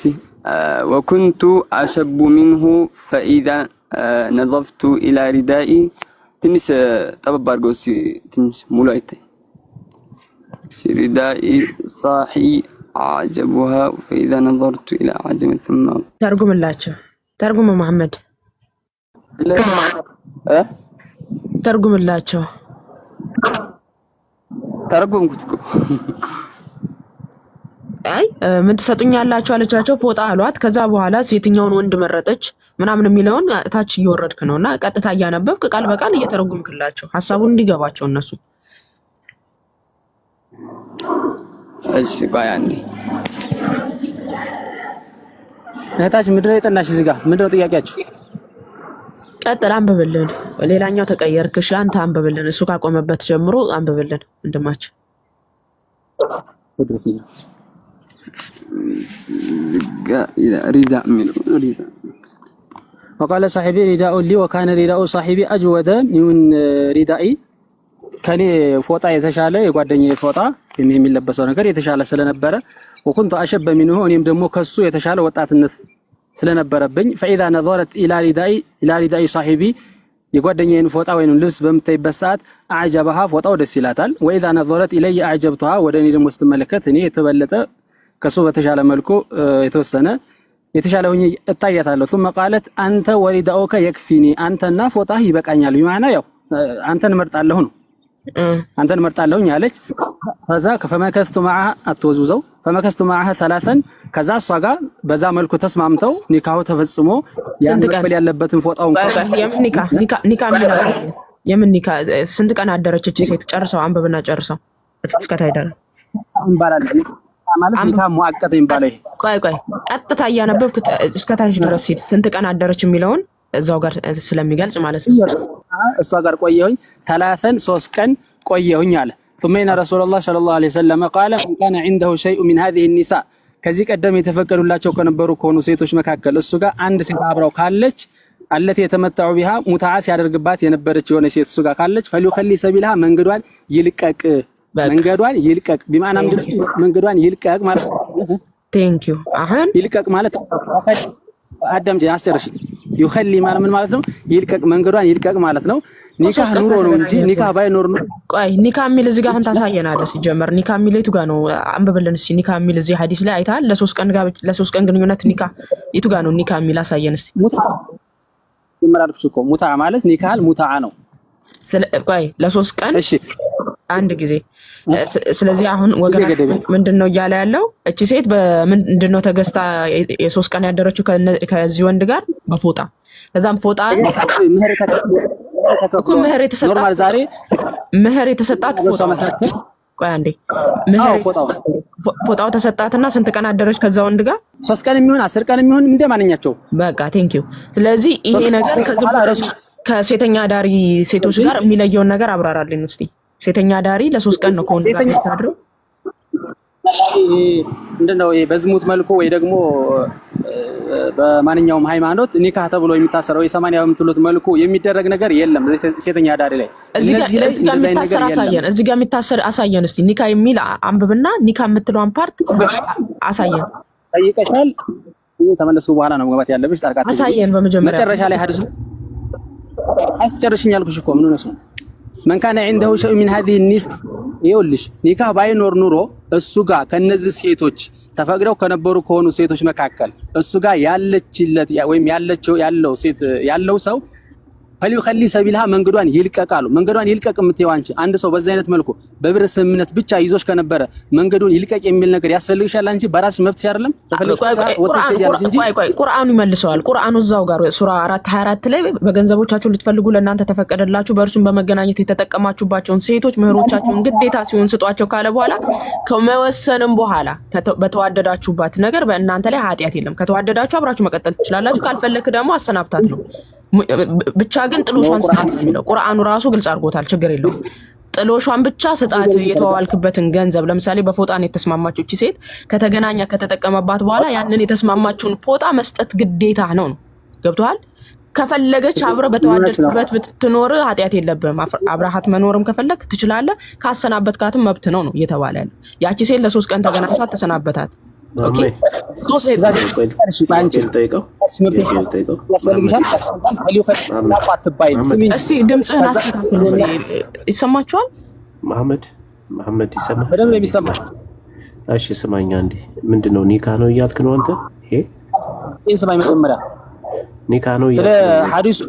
وكنت أشب منه فإذا نظفت إلى ردائي ትንሽ ጠበብ አድርገው ትንሽ ሙሉ አይታይ ردائي صاحي أعجبها فإذا نظرت إلى أعجب ثم ተርጉምላቸው። ተርጉም መሐመድ ተርጉምላቸው። ተረጎምኩት እኮ አይ ምን ትሰጡኛላችሁ አለቻቸው። ፎጣ አሏት። ከዛ በኋላ የትኛውን ወንድ መረጠች ምናምን የሚለውን ታች እየወረድክ ነውና ቀጥታ እያነበብክ ቃል በቃል እየተረጎምክላቸው ሐሳቡን እንዲገባቸው እነሱ። እሺ ቆይ አንዴ እህታችን ምንድን ነው የጠናሽ እዚህ ጋር ምንድን ነው ጥያቄያችሁ? ቀጥል አንብብልን። ሌላኛው ተቀየርክሽ አንተ አንብብልን። እሱ ካቆመበት ጀምሮ አንብብልን ወንድማችን። رداء منه رداء وقال صاحبي رداء لي وكان رداء صاحبي أجود من ردائي ከኔ ፎጣ የተሻለ የጓደኛዬ ፎጣ የሚለበሰው ነገር የተሻለ ስለነበረ وكنت أشب منه እኔም ደግሞ ከሱ የተሻለ ወጣትነት ስለነበረብኝ فإذا نظرت إلى رداء صاحبي የጓደኛዬን ፎጣ ወይንም ልብስ በምታይበት ሰዓት አዕጀበሃ ፎጣው ደስ ይላታል وإذا نظرت إلي أعجبتها ወደኔ ደግሞ ስትመለከት እኔ የተበለጠ ከሱ በተሻለ መልኩ የተሻለ ሆኜ እታያታለሁ ثم قالت أنت ورداؤك يكفيني አንተና ፎጣህ ይበቃኛል በማዕና ያው አንተን መርጣለሁ ነው አንተን መርጣለሁኝ አለች ከዛ ከፈመከስቱ معها አትወዝውዘው ፈመከስቱ معها ثلاثا ከዛ እሷ ጋር በዛ መልኩ ተስማምተው ኒካሁ ተፈጽሞ ያን መቀበል ያለበትን ፎጣውን የምን ኒካ ስንት ቀን አደረች እቺ ሴት ጨርሰው አንብብና ጨርሰው እስከታይ ደረ እንባላል ማለት ኒካ ሙአቀት ይባላል ቆይ ቀጥታ እያነበብኩ እስከታች ድረስ ሂድ ስንት ቀን አደረች የሚለውን እዛው ጋር ስለሚገልጽ ማለት ነው እሷ ጋር ቆየሁኝ 3 ቀን ቆየሁኝ አለ ثم ان رسول الله صلى الله عليه وسلم قال من كان عنده شيء من هذه النساء ከዚህ ቀደም የተፈቀዱላቸው ከነበሩ ከሆኑ ሴቶች መካከል እሱ ጋር አንድ ሴት አብራው ካለች አለት የተመጣው ቢሃ ሙታዓስ ያደርግባት የነበረች የሆነ ሴት እሱ ጋር ካለች فليخلي سبيلها መንገዷን ይልቀቅ ቢማና መንገዷን ይልቀቅ ማለት ቴንክ ዩ አሁን ይልቀቅ ማለት አዳም ጃስርሽ ይخلي ማለት ምን ማለት ነው ይልቀቅ መንገዷን ይልቀቅ ማለት ነው ኒካህ ኑሮ ነው እንጂ ኒካህ ባይኖር ነው ቆይ ኒካህ የሚል እዚህ ጋር አሁን ታሳየናለህ ሲጀመር ኒካህ የሚል የቱ ጋር ነው አንብብልን እስቲ ኒካህ የሚል እዚህ ሐዲስ ላይ አይታል ለሶስት ቀን ግንኙነት ኒካህ የቱ ጋር ነው ኒካህ የሚል አሳየን እስቲ ይመራርኩ እኮ ሙታ ማለት ኒካህ ሙታ ነው ቆይ ለሶስት ቀን እሺ አንድ ጊዜ ስለዚህ አሁን ወገና ምንድነው እያለ ያለው እቺ ሴት በምንድነው ተገስታ የሶስት ቀን ያደረችው ከዚህ ወንድ ጋር በፎጣ ከዛም ፎጣ ምህር የተሰጣት ቆይ አንዴ ፎጣው ተሰጣትና ስንት ቀን አደረች ከዛ ወንድ ጋር 3 ቀን የሚሆን 10 ቀን የሚሆን እንደማንኛቸው በቃ ቴንክ ዩ ስለዚህ ይሄ ነገር ከሴተኛ ዳሪ ሴቶች ጋር የሚለየውን ነገር አብራራልን እስቲ ሴተኛ ዳሪ ለ3 ቀን ነው ከወንድ ጋር የምታድረው እንደው በዝሙት መልኩ ወይ ደግሞ በማንኛውም ሃይማኖት ኒካህ ተብሎ የሚታሰረው የ80 በምትሉት መልኩ የሚደረግ ነገር የለም ሴተኛ ዳሪ ላይ እዚህ ጋር የሚታሰር አሳየን እስቲ ኒካህ የሚል አንብብና ኒካህ የምትለውን ፓርት አሳየን ጠይቀሻል ተመለሱ በኋላ ነው መግባት ያለብሽ ታርቃት አሳየን በመጀመሪያ መጨረሻ ላይ ሐዲስ አስጨርሽኝ ያልኩሽ እኮ ምን ነው من كان عنده شيء من هذه النساء ይኸውልሽ ኒካህ ባይኖር ኑሮ እሱ ጋር ከነዚህ ሴቶች ተፈቅደው ከነበሩ ከሆኑ ሴቶች መካከል እሱ ጋር ያለችለት ወይም ያለው ሴት ያለው ሰው فليخلي سبيلها መንገዷን ይልቀቃሉ መንገዷን ይልቀቅ የምትይው አንቺ አንድ ሰው በዛ አይነት መልኩ በብር ስምምነት ብቻ ይዞሽ ከነበረ መንገዱን ይልቀቅ የሚል ነገር ያስፈልግሻል አንቺ በራስሽ መብትሽ አይደለም ቁርአኑ ይመልሰዋል ቁርአኑ እዛው ጋር ሱራ 4:24 ላይ በገንዘቦቻችሁ ልትፈልጉ ለእናንተ ተፈቀደላችሁ በእርሱም በመገናኘት የተጠቀማችሁባቸውን ሴቶች ምህሮቻችሁን ግዴታ ሲሆን ስጧቸው ካለ በኋላ ከመወሰንም በኋላ በተዋደዳችሁባት ነገር በእናንተ ላይ ኃጢያት የለም ከተዋደዳችሁ አብራችሁ መቀጠል ትችላላችሁ ካልፈለክ ደግሞ አሰናብታት ነው ብቻ ግን ጥሎሻን ስጣት ነው ቁርአኑ ራሱ ግልጽ አድርጎታል ችግር የለውም ጥሎሻን ብቻ ስጣት የተዋዋልክበትን ገንዘብ ለምሳሌ በፎጣን የተስማማችሁ እቺ ሴት ከተገናኛ ከተጠቀመባት በኋላ ያንን የተስማማችሁን ፎጣ መስጠት ግዴታ ነው ገብቷል ከፈለገች አብረ በተዋደድክበት ብትኖር ኃጢያት የለብህም አብራሃት መኖርም ከፈለክ ትችላለህ ካሰናበትካትም መብት ነው እየተባለ ያለው ያቺ ሴት ለ3 ቀን ተገናኝቷት ተሰናበታት ኦኬ ሶስት እስቲ ድምጽህን አስተካክል ይሰማችኋል መሐመድ ይሰማል በደንብ የሚሰማ እሺ ስማኛ እንዴ ምንድነው ኒካ ነው እያልክ ነው አንተ ይሄ ይሰማኝ መጀመሪያ ኒካ ነው ስለ ሐዲሱ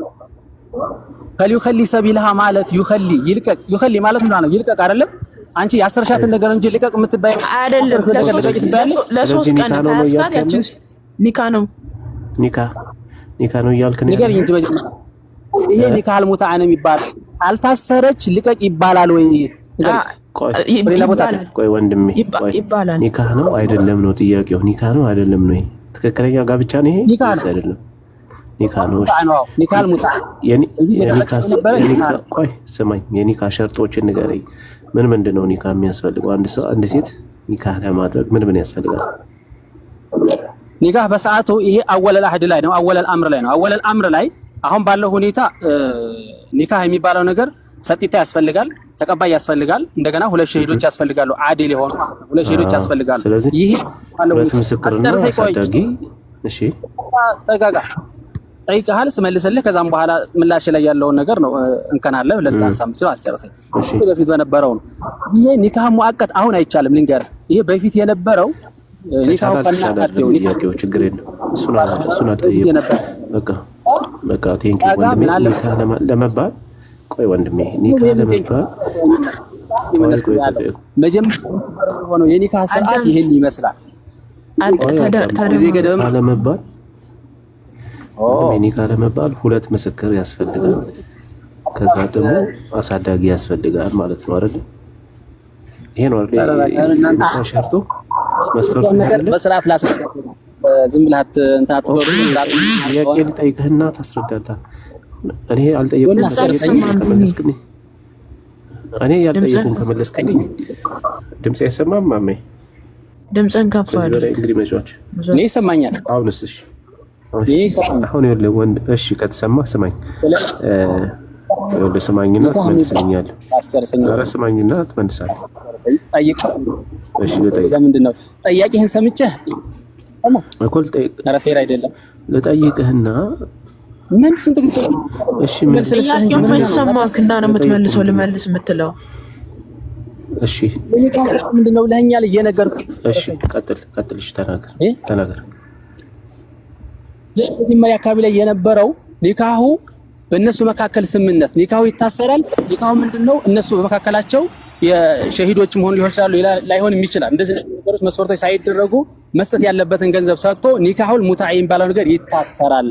فليخلي سبيلها ማለት ይልቀቅ ማለት ምን ነው ይልቀቅ አይደለም አንቺ ያሰርሻትን ነገር እንጂ ልቀቅ የምትባይ አይደለም ለሶስት ቀን ታስካት ያችን ኒካ ነው እያልክ ነው ነገር እንጂ ይሄ ኒካ አልሙታዓ ነው የሚባል አልታሰረች ልቀቅ ይባላል ወይ ቆይ ወንድሜ ይባላል ኒካ ነው አይደለም ነው ጥያቄው ኒካ ነው አይደለም ነው ትክክለኛ ጋብቻ ነው ይሄ አይደለም ኒካ ነው ኒካ አልሙታዓ ቆይ ስማኝ የኒካ ሸርጦችን ንገረኝ ምንድነው ኒካ የሚያስፈልገው አንድ ሴት ኒካህ ለማድረግ ምን ያስፈልጋል? ኒካህ በሰዓቱ ይሄ አወለል አህድ ላይ ነው፣ አወለል አምር ላይ ነው። አወለል አምር ላይ አሁን ባለው ሁኔታ ኒካህ የሚባለው ነገር ሰጢታ ያስፈልጋል፣ ተቀባይ ያስፈልጋል፣ እንደገና ሁለት ሸሂዶች ያስፈልጋሉ። አዲል የሆኑ ሁለት ሸሂዶች ያስፈልጋሉ። ይሄ ባለው ምስክርና አሳዳጊ እሺ ተጋጋ ጠይቀሃል ስመልስልህ ከዛም በኋላ ምላሽ ላይ ያለውን ነገር ነው እንከናለህ ለታንሳም ሲል አስጨርሰኝ። በፊት በነበረው ነው ይሄ ኒካህ ሙአቀት አሁን አይቻልም። ልንገርህ ይሄ በፊት የነበረው ኒካህ ቀናቀደው ኒካህ ችግር የለም። እሱን አልጠየቅም። በቃ ቴንክ ዩ ወንድሜ። ኒካህ ለመባል ቆይ ወንድሜ ኒካህ ለመባል መጀመሪያ ሆኖ የኒካህ ስርዓት ይሄን ይመስላል። ለመባል ኒካህ ለመባል ሁለት ምስክር ያስፈልጋል። ከዛ ደግሞ አሳዳጊ ያስፈልጋል ማለት ነው አይደል? ይሄ ነው አይደል? ሸርጡ መስፈርቱ አይደል? በስርዓት ላስረዳ ዝም ብለህ እንትን አትበሉ። ጥያቄ ልጠይቅህና ታስረዳለህ። እኔ አልጠየቅኩም ከመለስክልኝ እኔ ያልጠየቅኩም ከመለስክልኝ ድምጽ አይሰማም። ማሜ ድምጽን ከፍ አድርግ። እንግዲህ መጫወች እኔ ይሰማኛል። አሁንስ እሺ አሁን ይኸውልህ ወንድ እሺ ከተሰማ ስማኝ። ይኸውልህ ስማኝና ትመልስልኛለህ። ኧረ ስማኝና ትመልሳለህ። ጠይቅ። እሺ ልጠይቅ። ለምንድን ነው ጠያቂህን ሰምቼህ እኮ ልጠይቅ። ኧረ ፌር አይደለም። ልጠይቅህና ምን ስንት ጊዜ እሺ ምን ጥያቄው የማይሰማህና ነው የምትመልሰው ልመልስ የምትለው? እሺ ምንድን ነው ብለኸኛል እየነገርኩህ። እሺ ቀጥል። እሺ ተናገር። መጀመሪያ አካባቢ ላይ የነበረው ኒካሁ በእነሱ መካከል ስምምነት ኒካሁ ይታሰራል። ኒካሁ ምንድነው እነሱ በመካከላቸው የሸሂዶች መሆን ሊሆን ይችላል፣ ላይሆንም ይችላል። እንደዚህ ነገሮች መስፈርቶች ሳይደረጉ መስጠት ያለበትን ገንዘብ ሰጥቶ ኒካሁል ሙታኢ የሚባለው ነገር ይታሰራል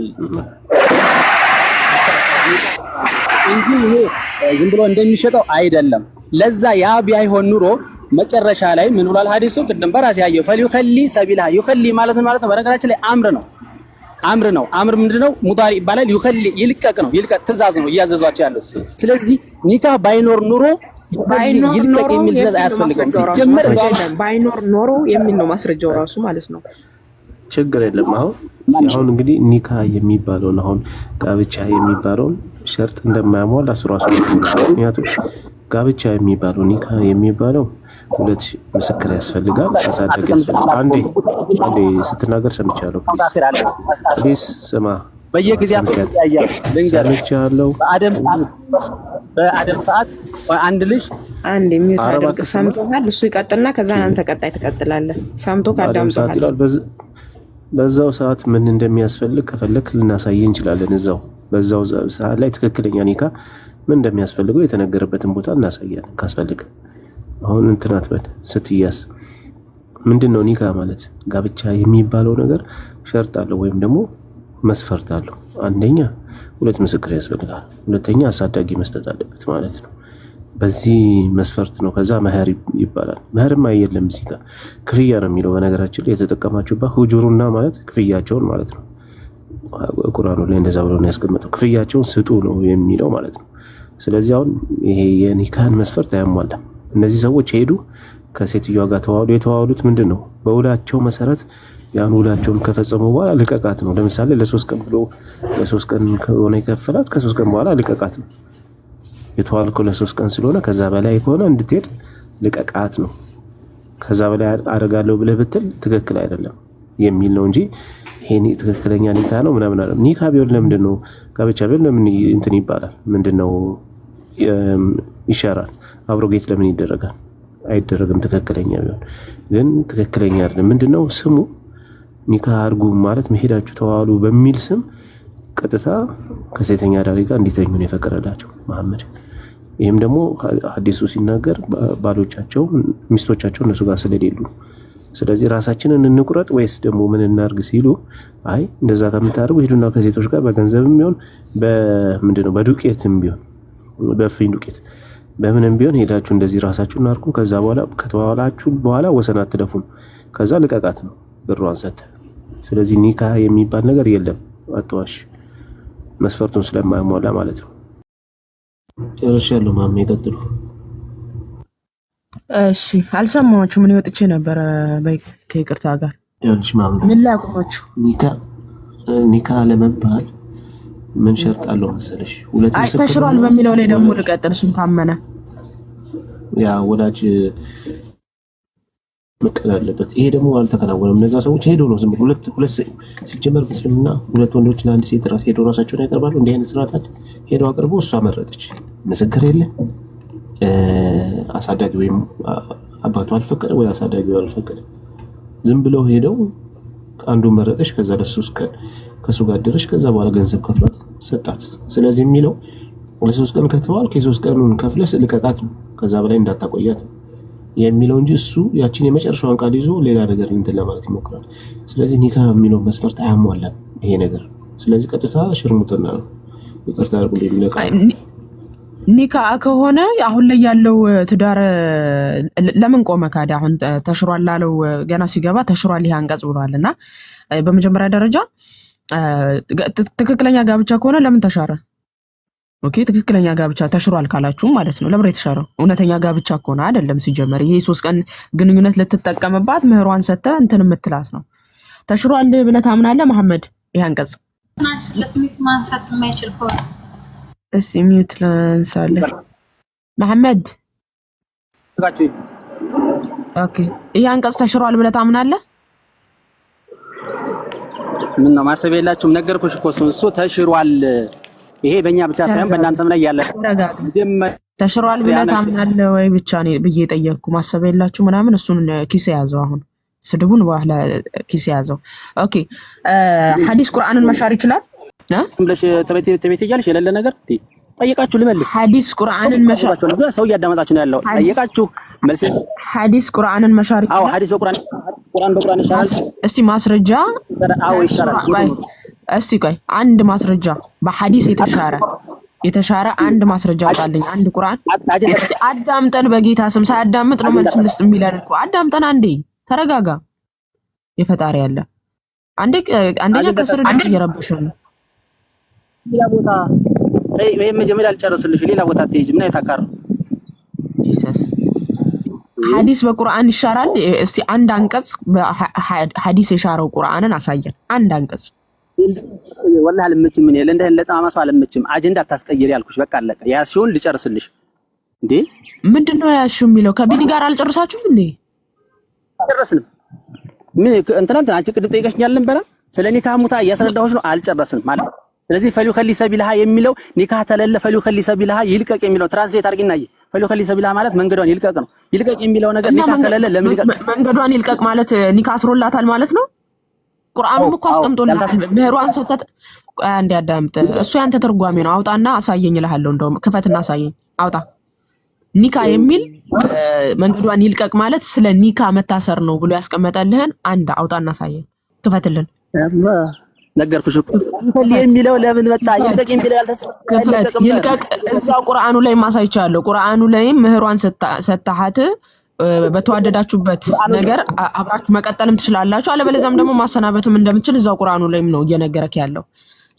እንጂ ይሄ ዝም ብሎ እንደሚሸጠው አይደለም። ለዛ ያ ቢያይሆን ኑሮ መጨረሻ ላይ ምን ብሏል ሐዲሱ? ቅድም በራሴ ያየው ፈሊኸሊ ሰቢላ ይኸሊ ማለት ነው። በነገራችን ላይ አምር ነው። አምር ምንድነው? ሙዳሪ ይባላል። ይኸሊ ይልቀቅ ነው። ይልቀቅ ትእዛዝ ነው እያዘዟቸው ያለው። ስለዚህ ኒካህ ባይኖር ኑሮ ይልቀቅ የሚል ትእዛዝ አያስፈልገውም። ሲጀመር ባይኖር ኖሮ የሚል ነው ማስረጃው ራሱ ማለት ነው። ችግር የለም። አሁን እንግዲህ ኒካህ የሚባለውን አሁን ጋብቻ የሚባለውን ሸርጥ እንደማያሟላ እሱ ራሱ ምክንያቱም ጋብቻ የሚባለው ኒካህ የሚባለው ሁለት ምስክር ያስፈልጋል፣ አሳዳጊ ያስፈልጋል። አንዴ ስትናገር ሰምቻለሁ። ፕሊዝ ስማ። በየጊዜያቱ ያያል ሰምቻለሁ። በአደም ሰዓት አንድ ልጅ አንድ የሚውት አድርግ ሰምቶሃል። እሱ ይቀጥልና ከዛ አንተ ቀጣይ ትቀጥላለህ። ሰምቶ ካዳምጠሃል። በዛው ሰዓት ምን እንደሚያስፈልግ ከፈለክ ልናሳይ እንችላለን። በዛው ሰዓት ላይ ትክክለኛ ኒካህ ምን እንደሚያስፈልገው የተነገረበትን ቦታ እናሳያለን ካስፈልግ። አሁን እንትን አትበል ስትያዝ ምንድነው ኒካህ ማለት? ጋብቻ የሚባለው ነገር ሸርጥ አለው ወይም ደግሞ መስፈርት አለው። አንደኛ ሁለት ምስክር ያስፈልጋል፣ ሁለተኛ አሳዳጊ መስጠት አለበት ማለት ነው። በዚህ መስፈርት ነው። ከዛ መህር ይባላል። መህርም አይደለም እዚህ ጋር ክፍያ ነው የሚለው። በነገራችን ላይ የተጠቀማችሁበት ሁጁሩና ማለት ክፍያቸውን ማለት ነው። ቁርአኑ ላይ እንደዛ ብሎ ነው ያስቀመጠው። ክፍያቸውን ስጡ ነው የሚለው ማለት ነው። ስለዚህ አሁን ይሄ የኒካህን መስፈርት አያሟላም። እነዚህ ሰዎች ሄዱ ከሴትዮዋ ጋር ተዋሉ። የተዋሉት ምንድነው? በውላቸው መሰረት ያን ውላቸውን ከፈጸሙ በኋላ ልቀቃት ነው። ለምሳሌ ለ3 ቀን ብሎ ለ3 ቀን ከሆነ ይከፈላት፣ ከ3 ቀን በኋላ ልቀቃት ነው። የተዋልከው ለ3 ቀን ስለሆነ ከዛ በላይ ከሆነ እንድትሄድ ልቀቃት ነው። ከዛ በላይ አደርጋለሁ ብለህ ብትል ትክክል አይደለም የሚል ነው እንጂ ይሄ ትክክለኛ ኒካህ ነው ምናምን አይደለም። ኒካህ ቢሆን ለምንድን ነው ጋብቻ ቢሆን ለምን እንትን ይባላል? ምንድነው ይሻራል? አብሮጌት ለምን ይደረጋል? አይደረግም። ትክክለኛ ቢሆን ግን ትክክለኛ አይደለም። ምንድነው ስሙ? ኒካህ አድርጉ ማለት መሄዳችሁ ተዋሉ በሚል ስም ቀጥታ ከሴተኛ አዳሪ ጋር እንዲተኙ ነው የፈቀደላቸው መሐመድ። ይሄም ደግሞ ሐዲሱ ሲናገር ባሎቻቸው ሚስቶቻቸው እነሱ ጋር ስለሌሉ፣ ስለዚህ ራሳችንን እንቁረጥ ወይስ ደግሞ ምን እናርግ ሲሉ፣ አይ እንደዛ ከምታርጉ ሄዱና ከሴቶች ጋር በገንዘብም ቢሆን በምንድነው በዱቄትም ቢሆን በፍኝ ዱቄት በምንም ቢሆን ሄዳችሁ እንደዚህ ራሳችሁን አርጉ። ከዛ በኋላ ከተዋላችሁ በኋላ ወሰን አትደፉም። ከዛ ልቀቃት ነው ብሯን ሰጥተህ። ስለዚህ ኒካህ የሚባል ነገር የለም። አትዋሽ፣ መስፈርቱን ስለማያሟላ ማለት ነው። ጨርሻለሁ። ማሜ ይቀጥሉ። እሺ አልሰማችሁም? ምን ወጥቼ ነበር ከይቅርታ ጋር ይኸውልሽ ማምነው ምን ላይ አቆማችሁ? ኒካ ለመባል ምን ሸርጥ አለው መሰለሽ? ሁለት ምስክር ተሽሯል በሚለው ላይ ደግሞ ልቀጥል። እሱን ካመነ ያ ወላጅ መቀበል አለበት። ይሄ ደግሞ አልተከናወነም። እነዛ ሰዎች ሄዶ ነው ዝም ብሎ ሁለት ሲጀመር በእስልምና ሁለት ወንዶችና አንድ ሴት ሄዶ ራሳቸውን ያቀርባሉ። እንዲህ አይነት ስርዓት አለ። ሄዶ አቅርቦ እሷ መረጠች። ምስክር የለ፣ አሳዳጊ ወይም አባቱ አልፈቀደ ወይ አሳዳጊው አልፈቀደ። ዝም ብለው ሄደው አንዱ መረጠች። ከዛ ለሶስት ቀን ከሱ ጋር አደረች። ከዛ በኋላ ገንዘብ ከፍላት ሰጣት። ስለዚህ የሚለው ለሶስት ቀን ከተዋል ከሶስት ቀኑን ከፍለስ ልቀቃት ነው፣ ከዛ በላይ እንዳታቆያት የሚለው እንጂ እሱ ያቺን የመጨረሻውን ቃል ይዞ ሌላ ነገር እንትን ለማለት ይሞክራል። ስለዚህ ኒካ የሚለው መስፈርት አያሟላም ይሄ ነገር። ስለዚህ ቀጥታ ሽርሙጥና ነው። ይቅርታ አድርጉልኝ ለቃ ኒካ ከሆነ አሁን ላይ ያለው ትዳር ለምን ቆመ ካዲ? አሁን ተሽሯል ላለው ገና ሲገባ ተሽሯል ይሄ አንቀጽ ብሏልና በመጀመሪያ ደረጃ ትክክለኛ ጋብቻ ከሆነ ለምን ተሻረ? ኦኬ ትክክለኛ ጋብቻ ተሽሯል ካላችሁ ማለት ነው። ለምን የተሻረው? እውነተኛ ጋብቻ ከሆነ አይደለም ሲጀመር። ይሄ 3 ቀን ግንኙነት ልትጠቀምባት ምህሯን ሰተ እንትን የምትላት ነው። ተሽሯል ብለህ ታምናለህ መሐመድ? ይሄ አንቀጽ ማንሳት የማይችል ከሆነ እስኪ ሚዩት ለንሳለህ መሐመድ። ኦኬ ይሄ አንቀጽ ተሽሯል ብለህ ታምናለህ? ምን ነው ማሰብ የላችሁም? ነገርኩሽ እኮ እሱ ተሽሯል። ይሄ በእኛ ብቻ ሳይሆን በእናንተም ላይ ያለ ተሽሯል ብለህ ታምናለህ ወይ ብቻ ነው ብዬ ጠየቅኩ። ማሰብ የላችሁ ምናምን እሱን ኪስ ያዘው። አሁን ስድቡን በኋላ ኪስ ያዘው። ኦኬ ሐዲስ ቁርአንን መሻር ይችላል ብለሽ ተቤት እያልሽ የሌለ ነገር ጠየቃችሁ ልመልስ። ሐዲስ ቁርአንን መሻር ሰው እያዳመጣችሁ ነው ያለው። ጠየቃችሁ መልስ። ሐዲስ ቁርአንን መሻር አዎ ሐዲስ በቁርአን ይሻላል። እስቲ ማስረጃ አዎ ይሻላል። እስቲ ቆይ አንድ ማስረጃ በሐዲስ የተሻረ አንድ ማስረጃ አውጣልኝ። አንድ ቁርአን አዳምጠን በጌታ ስም ሳያዳምጥ ነው መልስ ልስጥ የሚለን እኮ። አዳምጠን አንዴ ተረጋጋ። የፈጣሪ ያለ አንደኛ ከስር ድምፅ እየረበሸ ነው። ሌላ ቦታ ወይ መጀመሪያ አልጨረስልሽ ሌላ ቦታ ትሄጂ ምን አይታካር ጂሰስ ሐዲስ በቁርአን ይሻራል። እስቲ አንድ አንቀጽ በሐዲስ የሻረው ቁርአንን አሳየን። አንድ አንቀጽ ወላሂ አልመችም። ምን ያለ እንደህ ለጣማሱ አልመችም። አጀንዳ አታስቀይሪ ያልኩሽ በቃ አለቀ። ያሽውን ልጨርስልሽ እንዴ ምንድነው ያሽው የሚለው? ከቢኒ ጋር አልጨረሳችሁም እንዴ? አልጨረስንም። ምን እንትና አንቺ ቅድም ጠይቀሽኛል ነበር ስለ ኒካህ ሙታ እያስረዳሁሽ ነው። አልጨረስንም ማለት ስለዚህ ፈሊው ኸሊ ሰቢልሃ የሚለው ኒካህ ተለለ ፈሊው ኸሊ ሰቢልሃ ይልቀቅ የሚለው ትራንስሌት አድርጊና ፈሊው ኸሊ ሰቢልሃ ማለት መንገዷን ይልቀቅ ነው። ይልቀቅ የሚለው ነገር ኒካህ ከለለ ለምን ይልቀቅ? መንገዷን ይልቀቅ ማለት ኒካህ አስሮላታል ማለት ነው። ቁርአኑም እኮ አስቀምጦላታል። ምህሯን ሰተት አንዴ አዳምጥ። እሱ ያንተ ትርጓሜ ነው። አውጣና አሳየኝ እልሃለሁ። እንደውም ክፈትና አሳየኝ። አውጣ ኒካ የሚል መንገዷን ይልቀቅ ማለት ስለ ኒካ መታሰር ነው ብሎ ያስቀመጠልህን አንድ አውጣና አሳየኝ። ክፈትልን። ነገርኩሽ እኮ የሚለው ለምን መጣ? ይልቀቅ የሚለው ያልተሰጠ ይልቀቅ እዛው ቁርአኑ ላይ ማሳይቻለሁ። ቁርአኑ ላይም ምህሯን ሰታሃት በተዋደዳችሁበት ነገር አብራችሁ መቀጠልም ትችላላችሁ፣ አለበለዚያም ደግሞ ማሰናበትም እንደምትችል እዛው ቁርአኑ ላይም ነው እየነገረክ ያለው።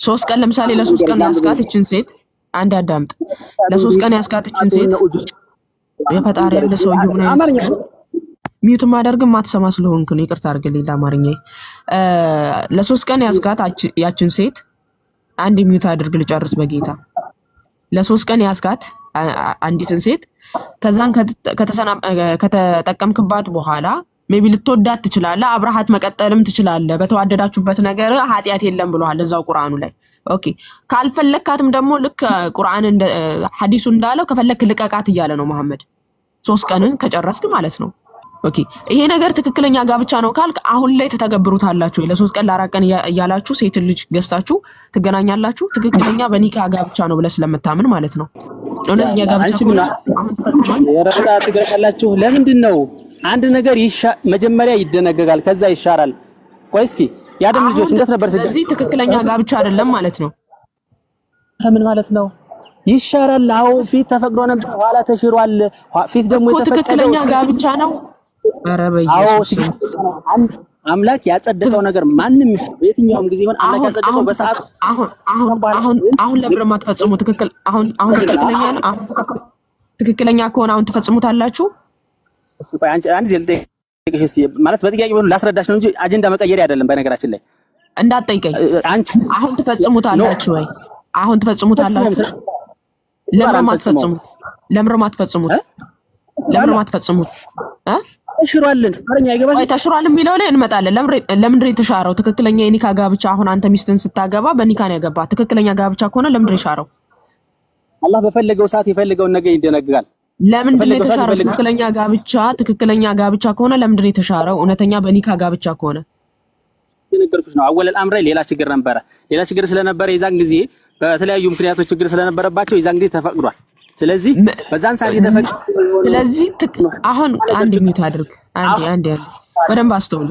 3 ቀን ለምሳሌ ለ3 ቀን ያስካት እችን ሴት አንድ አዳምጥ። ለ3 ቀን ያስካት እችን ሴት የፈጣሪ ያለ ሰው ይሁን ሚዩት ማደርግም ማትሰማ ስለሆንክ ነው። ይቅርታ አድርግልኝ ለአማርኛዬ። ለ3 ቀን ያስካት ያችን ሴት አንድ ሚዩት አድርግ ልጨርስ በጌታ። ለ3 ቀን ያስካት አንዲትን ሴት ከዛን ከተጠቀምክባት በኋላ ሜቢ ልትወዳት ትችላለህ፣ አብረሃት መቀጠልም ትችላለህ። በተዋደዳችሁበት ነገር ኃጢያት የለም ብለዋል እዛው ቁርአኑ ላይ። ኦኬ ካልፈለካትም ደግሞ ልክ ቁርአን እንደ ሐዲሱ እንዳለው ከፈለክ ልቀቃት እያለ ነው መሐመድ። 3 ቀንን ከጨረስክ ማለት ነው። ኦኬ ይሄ ነገር ትክክለኛ ጋብቻ ነው ካልክ አሁን ላይ ተተገብሩታላችሁ። ለ3 ቀን ለ4 ቀን እያላችሁ ሴት ልጅ ገዝታችሁ ትገናኛላችሁ። ትክክለኛ በኒካ ጋብቻ ነው ብለህ ስለምታምን ማለት ነው። እውነተኛ ጋብቻ አሁን ተፈጽሟል። የረዳ ትገርካላችሁ። ለምንድን ነው አንድ ነገር መጀመሪያ ይደነገጋል ከዛ ይሻራል? ቆይ እስኪ ያደም ልጆች እንዴት ነበር? ስለዚህ ትክክለኛ ጋብቻ አይደለም ማለት ነው። ምን ማለት ነው? ይሻራል። አዎ ፊት ተፈቅዶ ነበር ኋላ ተሽሯል። ፊት ደግሞ የተፈቀደው ትክክለኛ ጋብቻ ነው። ኧረ በኢየሱስ አምላክ ያጸደቀው ነገር ማንንም በየትኛውም ጊዜ ይሁን አምላክ ያጸደቀው በሰዓት አሁን ለምን ማትፈጽሙ? ትክክለኛ ነው። አሁን ትክክለኛ ከሆነ አሁን ትፈጽሙታላችሁ። አንድ ዘልጤ ማለት በጥያቄ ብሎ ላስረዳሽ ነው እንጂ አጀንዳ መቀየር አይደለም። በነገራችን ላይ እንዳትጠይቀኝ። አሁን ትፈጽሙታላችሁ ወይ? አሁን ትፈጽሙታላችሁ? ለምን ማትፈጽሙት? ተሽሯልን ፈረኛ አይገባሽ? ተሽሯል የሚለው ላይ እንመጣለን። ለምንድን ነው የተሻረው? ትክክለኛ የኒካ ጋብቻ አሁን አንተ ሚስትን ስታገባ በኒካ ነው ያገባ። ትክክለኛ ጋብቻ ከሆነ ለምንድን ነው የሻረው? አላህ በፈለገው ሰዓት የፈለገውን ነገር ይደነግጋል። ለምንድን ነው የተሻረው? ትክክለኛ ጋብቻ ከሆነ ለምንድን ነው የተሻረው? እውነተኛ በኒካ ጋብቻ ከሆነ የነገርኩሽ ነው። አወለል አምረ ሌላ ችግር ነበረ። ሌላ ችግር ስለነበረ የዛን ጊዜ በተለያዩ ምክንያቶች ችግር ስለነበረባቸው የዛን ጊዜ ተፈቅዷል። ስለዚህ በዛን ሰዓት የተፈቀደ ስለዚህ አሁን አንድ ሚዩት አድርግ። አንዴ በደንብ አስተውሉ።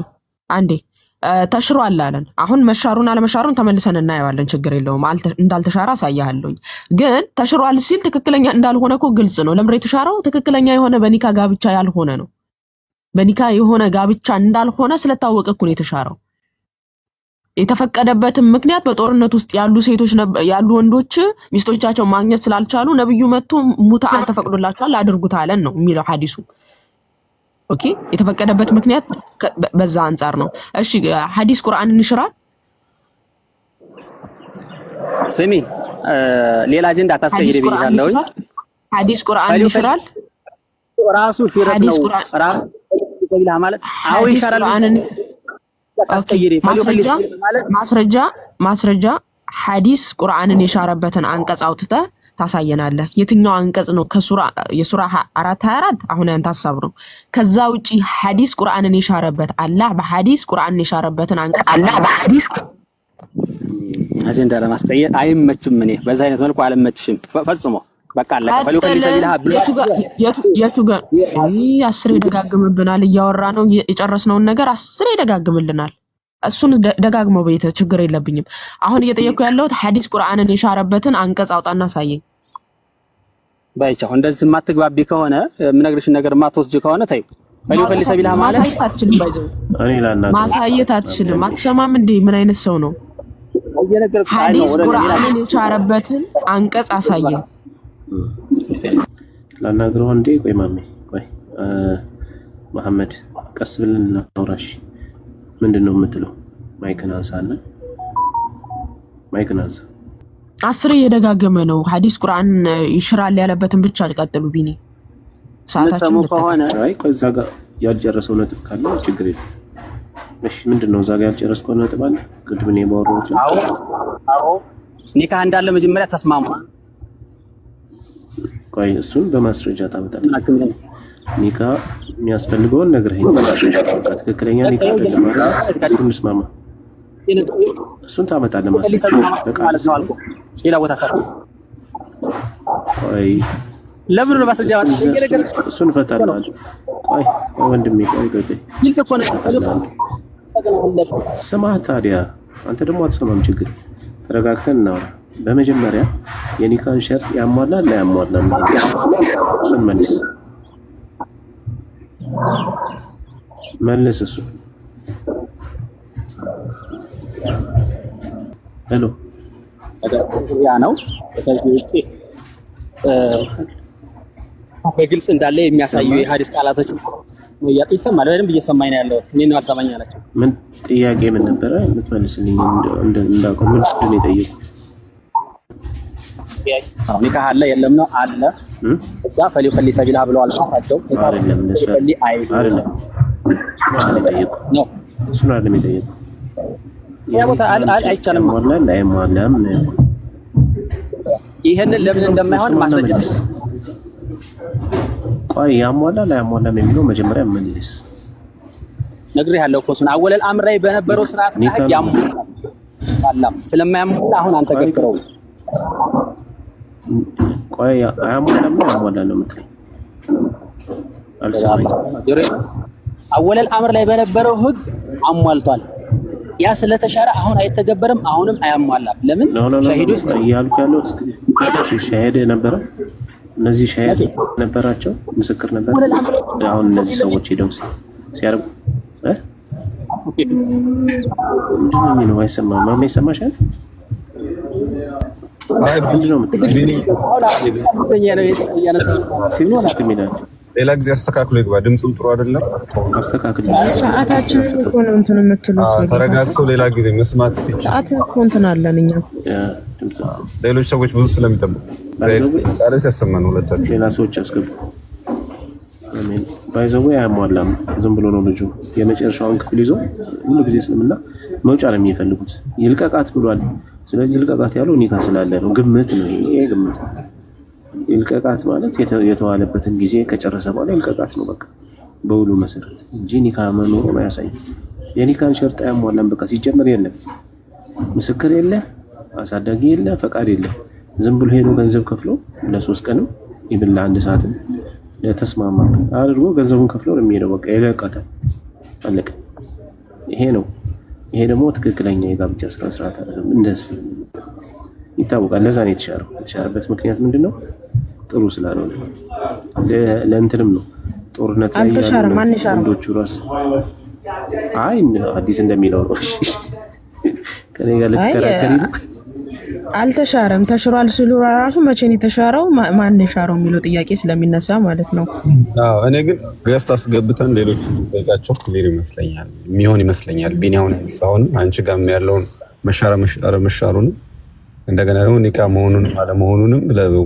አንዴ ተሽሯል አለን። አሁን መሻሩን አለመሻሩን ተመልሰን እናየዋለን። ችግር የለውም። እንዳልተሻረ አሳያለሁኝ። ግን ተሽሯል ሲል ትክክለኛ እንዳልሆነ እኮ ግልጽ ነው። ለምን የተሻረው? ትክክለኛ የሆነ በኒካ ጋብቻ ያልሆነ ነው። በኒካ የሆነ ጋብቻ እንዳልሆነ ስለታወቀ እኮ ነው የተሻረው። የተፈቀደበትም ምክንያት በጦርነት ውስጥ ያሉ ወንዶች ሚስቶቻቸው ማግኘት ስላልቻሉ ነብዩ መጥቶ ሙታአን ተፈቅዶላቸዋል አድርጉት አለን ነው የሚለው ሐዲሱ። ኦኬ፣ የተፈቀደበት ምክንያት በዛ አንፃር ነው። እሺ፣ ሐዲስ ቁርአንን ይሽራል? ስሚ፣ ሌላ አጀንዳ አታስቀይሪ ብያለሁ። ሐዲስ ቁርአንን ይሽራል? ራሱ ሽረት ነው። ራሱ ሰቢላ ማለት አው ይሽራል። ማስረጃ ሐዲስ ቁርአንን የሻረበትን አንቀጽ አውጥተህ ታሳየናለህ። የትኛው አንቀጽ ነው? የሱራ 424 አሁን ያንተ ሐሳብ ነው። ከዛ ውጪ ሐዲስ ቁርአንን የሻረበት አላህ በሐዲስ ቁርአንን የሻረበትን አንቀጽ አጀንዳ ለማስቀየር አይመችም። እኔ በዛ አይነት መልኩ አልመችሽም ፈጽሞ። በቃ አለቀ። ፈሊው ከሊሰቢላ የቱ ጋር አስሬ ደጋግምብናል። እያወራ ነው የጨረስነውን ነገር አስሬ ደጋግምልናል። እሱን ደጋግመው በይተ ችግር የለብኝም። አሁን እየጠየኩ ያለሁት ሐዲስ ቁርአንን የሻረበትን አንቀጽ አውጣና ሳየኝ። ባይቻው እንደዚህ ማትግባቢ ከሆነ ምነግርሽን ነገር ማትወስጂ ከሆነ ተይው። ፈሊው ከሊሰቢላ ማለት ማሳየት አትችልም። አትሰማም እንዴ? ምን አይነት ሰው ነው? ሐዲስ ቁርአንን የሻረበትን አንቀጽ አሳየኝ። ላናግረው እንዴ? ቆይ ማሜ፣ ቆይ መሐመድ፣ ቀስ ብለን እናውራሽ። ምንድነው የምትለው? ማይክን አንሳና፣ ማይክን አንሳ። አስሬ እየደጋገመ ነው። ሐዲስ ቁርአን ይሽራል ያለበትን ብቻ ቀጥሉ። ቢኒ ሰዓታችን ከሆነ አይ፣ ቆይ እዛ ጋር ያልጨረሰው ነጥብ ካለ ችግር የለም። እሺ፣ ምንድነው እዛ ጋር ያልጨረስከው ነጥብ አለ? ቅድም ነው ባወራሁት። አዎ፣ ኒካ እንዳለ መጀመሪያ ተስማሙ። ቆይ እሱን በማስረጃ ታመጣለች። ኒካ የሚያስፈልገውን ነገር ይሄን በማስረጃ ታመጣ። ትክክለኛ ኒካ አይደለም ማለት ነው። እንስማማ። እሱን ታመጣለህ ማስረጃ። በቃ ሌላ ቦታ ሰራ። ቆይ ለምን ነው ማስረጃ? እሱን ፈታለሁ። ቆይ ወንድሜ፣ ቆይ ይልስ እኮ ነው። ስማ ታዲያ፣ አንተ ደግሞ አትሰማም። ችግር ተረጋግተን እናውራ። በመጀመሪያ የኒካን ሸርጥ ያሟላል ላያሟላም? እሱን መልስ። እሱ ሄሎ ያ ነው በግልጽ እንዳለ የሚያሳዩ የሐዲስ ቃላቶች ይሰማል። በደንብ እየሰማኝ ነው ያለው። እኔ ነው አልሰማኝ አላቸው። ምን ጥያቄ ምን ነበረ የምትመልስልኝ? እንዳውቀው ምንድን ነው የጠየቁት? ኒካ አለ የለም ነው አለ። እዛ ፈሊው ከሊ ሰቢላ ብለዋል ራሳቸው። አይደለም እሱ አይደለም ነው እሱ አይደለም የጠየቁት። ያ ቦታ አይቻልም ወላሂ ላይሟላም ነው። ይሄንን ለምን እንደማይሆን ማስረጃ ቆይ ያሟላ ላያሟላም የሚለው መጀመሪያ መልስ። ነግሬሃለሁ እኮ እሱን አወለል አምር ላይ በነበረው ስርዓት ያሟላ ስለማያሟላ አሁን አንተ ገክረው። ቆይ አያሟላም ነው ያሟላ ነው የምትለኝ? አልሰማኝም። አወለል አምር ላይ በነበረው ህግ አሟልቷል። ያ ስለተሻረ አሁን አይተገበርም። አሁንም አያሟላም። ለምን ሸሂዶች ያልኩ ያለው ሸሂድ ነበረ። እነዚህ ሸሂድ ነበራቸው፣ ምስክር ነበር። አሁን እነዚህ ሰዎች ሄደው ሲያርጉ ምንድን ነው አይሰማም? ማማ ይሰማሻል? አይ ምንድን ነው የምትለው? ሌላ ጊዜ አስተካክሎ ይግባ። ድምፁም ጥሩ አይደለም። አስተካክል። ሰዓታችን እኮ ነው እንትን የምትሉት። ተረጋግቶ ሌላ ጊዜ መስማት ሲችል ሰዓት እኮ እንትን አለን እኛ። ሌሎች ሰዎች ብዙ ስለሚጠብቁ ዛሬ ያሰማን ሁለታችሁ ሌላ ሰዎች አስገቡ። አሜን። ባይዘው ያሟላም ዝም ብሎ ነው ልጁ የመጨረሻውን ክፍል ይዞ ሁሉ ጊዜ ስለምና መውጫ ነው የሚፈልጉት። ይልቀቃት ብሏል። ስለዚህ ይልቀቃት ያለው ኒካ ስላለ ነው። ግምት ነው ይሄ ግምት። ይልቀቃት ማለት የተዋለበትን ጊዜ ከጨረሰ በኋላ ይልቀቃት ነው በቃ በውሉ መሰረት እንጂ ኒካ መኖሩ ነው ያሳይ። የኒካን ሸርጥ ያሟላም በቃ ሲጀመር የለም ምስክር የለ አሳዳጊ የለ ፈቃድ የለ። ዝም ብሎ ሄዶ ገንዘብ ከፍሎ ለ3 ቀንም ይብላ 1 ሰዓትም ለተስማማ አድርጎ ገንዘቡን ከፍሎ ነው የሚሄደው። በቃ ይለቀቃታል አለቀ። ይሄ ነው። ይሄ ደግሞ ትክክለኛ የጋብቻ ስርዓት አይደለም። እንደዚህ ይታወቃል። ለዛ ነው የተሻረበት ምክንያት ምንድነው? ጥሩ ስላልሆነ ለእንትንም ነው ጦርነት ላይ አልተሻረም። ማን ይሻረው? ወንዶቹ ራስ አይ አዲስ እንደሚለው ነው። ከኔ ጋር ልትከራከሪ አልተሻረም። ተሽሯል ሲሉ ራሱ መቼ ነው የተሻረው? ማን ይሻረው የሚለው ጥያቄ ስለሚነሳ ማለት ነው። አዎ እኔ ግን ገስት አስገብተን ሌሎች ጠይቃቸው ክሊር ይመስለኛል የሚሆን ይመስለኛል። ቢኒያውን ሳይሆን አንቺ ጋርም ያለውን መሻሩን እንደገና ደግሞ ኒካ መሆኑንም አለመሆኑንም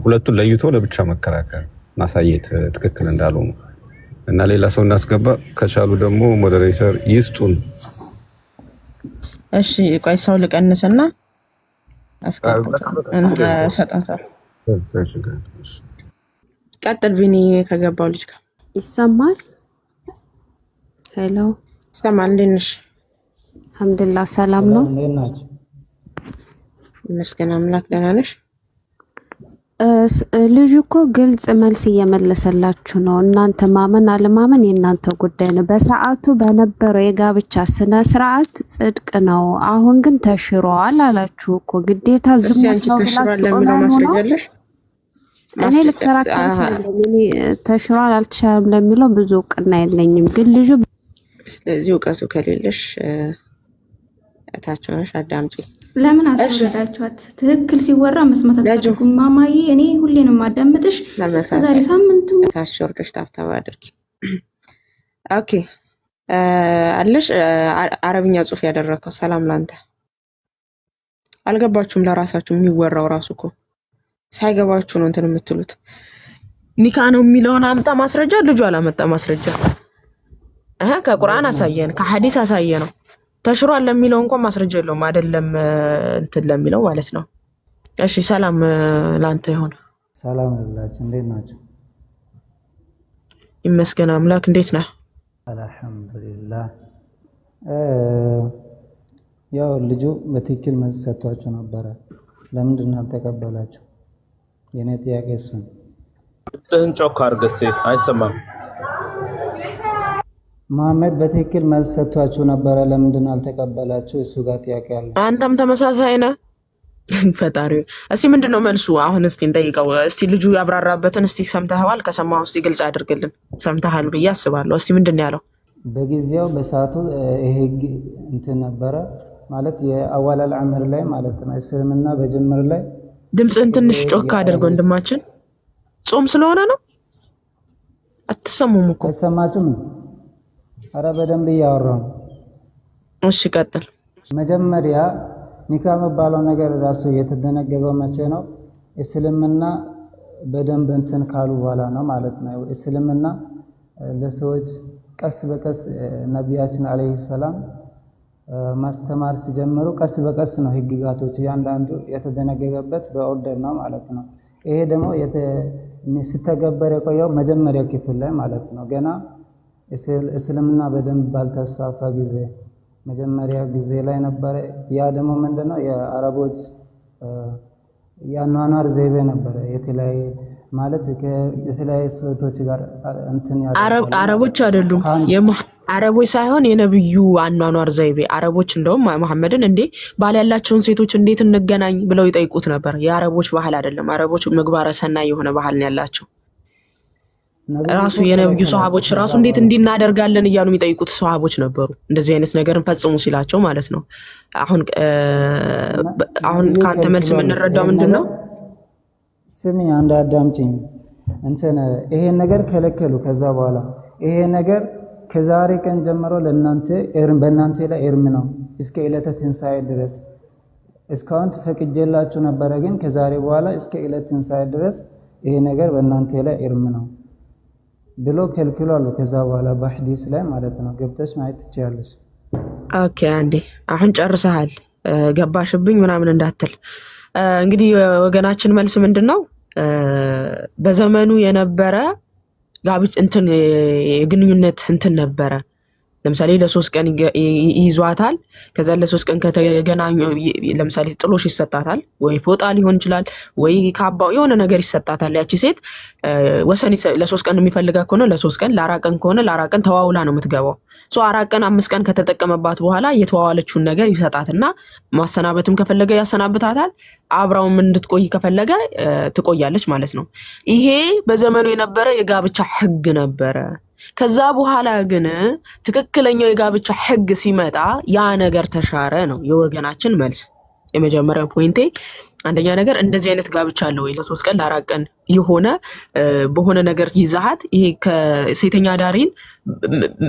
ሁለቱን ለይቶ ለብቻ መከራከር ማሳየት ትክክል እንዳልሆነ እና ሌላ ሰው እናስገባ። ከቻሉ ደግሞ ሞዴሬተር ይስጡን። እሺ ቆይ ሰው ልቀንስና ሰጣታል። ቀጥል ቪኒ ከገባው ልጅ ጋር ይሰማል። ሄሎ ይሰማል። እንዴት ነሽ? አልሐምዱሊላህ ሰላም ነው። ይመስገን አምላክ። ደህና ነሽ? ልጁ እኮ ግልጽ መልስ እየመለሰላችሁ ነው። እናንተ ማመን አለማመን የእናንተ ጉዳይ ነው። በሰዓቱ በነበረው የጋብቻ ስነ ስርዓት ጽድቅ ነው። አሁን ግን ተሽሯል አላችሁ እኮ ግዴታ ዝሙት ነው ብላችሁ ነው። እኔ ልከራከር ስለኝ እኔ ተሽሯል አልተሻለም ለሚለው ብዙ እውቅና የለኝም። ግን ልጁ ስለዚህ እውቀቱ ከሌለሽ እታች ሆነሽ አዳምጪ። ለምን አስረዳችኋት? ትክክል ሲወራ መስማት አትፈልጉም? ማማዬ እኔ ሁሌንም አዳምጥሽ እስከዛሬ ሳምንቱ ታች ወርደሽ ታፍታባ አድርጊ። ኦኬ አለሽ አረብኛ ጽሑፍ ያደረከው ሰላም ላንተ። አልገባችሁም? ለራሳችሁ የሚወራው ራሱ እኮ ሳይገባችሁ ነው እንትን የምትሉት። ኒካ ነው የሚለውን አምጣ ማስረጃ። ልጁ አላመጣ ማስረጃ። ከቁርአን አሳየን፣ ከሐዲስ አሳየ ነው። ተሽሯል ለሚለው እንኳን ማስረጃ የለውም አይደለም እንትን ለሚለው ማለት ነው። እሺ ሰላም ላንተ ይሁን። ሰላም አላችሁ። እንዴት ናችሁ? ይመስገን አምላክ። እንዴት ነህ? አልሐምዱሊላህ። ያው ልጁ በትክክል መልስ ሰጥቷችሁ ነበረ። ለምንድን ነው አልተቀበላችሁ? የኔ ጥያቄ እሱ ነው። ጽህን ጮክ አድርገህ አይሰማም። መሐመድ በትክክል መልስ ሰጥቷችሁ ነበረ። ለምንድን ነው አልተቀበላችሁ? እሱ ጋር ጥያቄ አለ። አንተም ተመሳሳይ ነህ። ፈጣሪ እስቲ ምንድነው መልሱ? አሁን እስቲ እንጠይቀው። እስቲ ልጁ ያብራራበትን እስቲ ሰምተሃል? ከሰማው እስቲ ግልጽ አድርግልን። ሰምተሃል ብዬ አስባለሁ። እስቲ ምንድነው ያለው? በጊዜው በሰዓቱ ይሄ እንትን ነበረ ማለት የአዋላል አምር ላይ ማለት ነው። እስልምና በጅምር ላይ ድምፅህን ትንሽ ጮክ አድርገው ወንድማችን። ጾም ስለሆነ ነው። አትሰሙም እኮ አይሰማችሁም? አረ በደንብ እያወራሁ። እሺ ቀጥል። መጀመሪያ ኒካ የሚባለው ነገር ራሱ የተደነገገው መቼ ነው? እስልምና በደንብ እንትን ካሉ በኋላ ነው ማለት ነው። እስልምና ለሰዎች ቀስ በቀስ ነቢያችን አለይሂ ሰላም ማስተማር ሲጀምሩ ቀስ በቀስ ነው ህግጋቶች ያንዳንዱ የተደነገገበት በኦርደር ነው ማለት ነው። ይሄ ደግሞ ሲተገበር የቆየው መጀመሪያ ክፍል ላይ ማለት ነው። ገና እስልምና በደንብ ባልተስፋፋ ጊዜ መጀመሪያ ጊዜ ላይ ነበረ። ያ ደግሞ ምንድነው የአረቦች የአኗኗር ዘይቤ ነበረ። የተለያየ ማለት የተለያየ ሰዎች ጋር እንትን ያለው አረቦች አይደሉም። አረቦች ሳይሆን የነብዩ አኗኗር ዘይቤ። አረቦች እንደውም መሐመድን እንዴ ባል ያላቸውን ሴቶች እንዴት እንገናኝ ብለው ይጠይቁት ነበር። የአረቦች ባህል አይደለም። አረቦች ምግባረ ሰናይ የሆነ ባህል ነው ያላቸው። ራሱ የነብዩ ሷሃቦች ራሱ እንዴት እንዲናደርጋለን እያሉ የሚጠይቁት ሷሃቦች ነበሩ። እንደዚህ አይነት ነገርን ፈጽሙ ሲላቸው ማለት ነው። አሁን ካንተ መልስ የምንረዳው ምንድነው? ስሚ አንድ አዳምጪኝ። እንትን ይሄን ነገር ከለከሉ። ከዛ በኋላ ይሄ ነገር ከዛሬ ቀን ጀምሮ ለእናንተ በእናንተ ላይ እርም ነው እስከ ዕለተ ትንሣኤ ድረስ። እስካሁን ተፈቅጄላችሁ ነበረ፣ ግን ከዛሬ በኋላ እስከ ዕለተ ትንሣኤ ድረስ ይሄ ነገር በእናንተ ላይ እርም ነው ብሎ ከልክሏል። ከዛ በኋላ በሐዲስ ላይ ማለት ነው። ገብተሽ ማየት ትችያለሽ። ኦኬ አንዴ አሁን ጨርሰሃል፣ ገባሽብኝ ምናምን እንዳትል። እንግዲህ ወገናችን መልስ ምንድነው? በዘመኑ የነበረ ጋብቻ እንትን የግንኙነት እንትን ነበረ። ለምሳሌ ለ3 ቀን ይዟታል። ከዛ ለ3 ቀን ከተገናኙ ለምሳሌ ጥሎሽ ይሰጣታል፣ ወይ ፎጣ ሊሆን ይችላል፣ ወይ ካባው የሆነ ነገር ይሰጣታል። ያቺ ሴት ወሰን ለ3 ቀን የሚፈልጋ ከሆነ ለ3 ቀን፣ ለ4 ቀን ከሆነ ለ4 ቀን ተዋውላ ነው የምትገባው። 4 ቀን 5 ቀን ከተጠቀመባት በኋላ የተዋዋለችውን ነገር ይሰጣትና ማሰናበትም ከፈለገ ያሰናብታታል። አብራውም እንድትቆይ ከፈለገ ትቆያለች ማለት ነው። ይሄ በዘመኑ የነበረ የጋብቻ ህግ ነበረ። ከዛ በኋላ ግን ትክክለኛው የጋብቻ ህግ ሲመጣ ያ ነገር ተሻረ ነው የወገናችን መልስ። የመጀመሪያው ፖይንቴ አንደኛ ነገር እንደዚህ አይነት ጋብቻ አለ ወይ? ለ3 ቀን ለ4 ቀን የሆነ በሆነ ነገር ይዛሃት ይሄ ከሴተኛ ዳሪን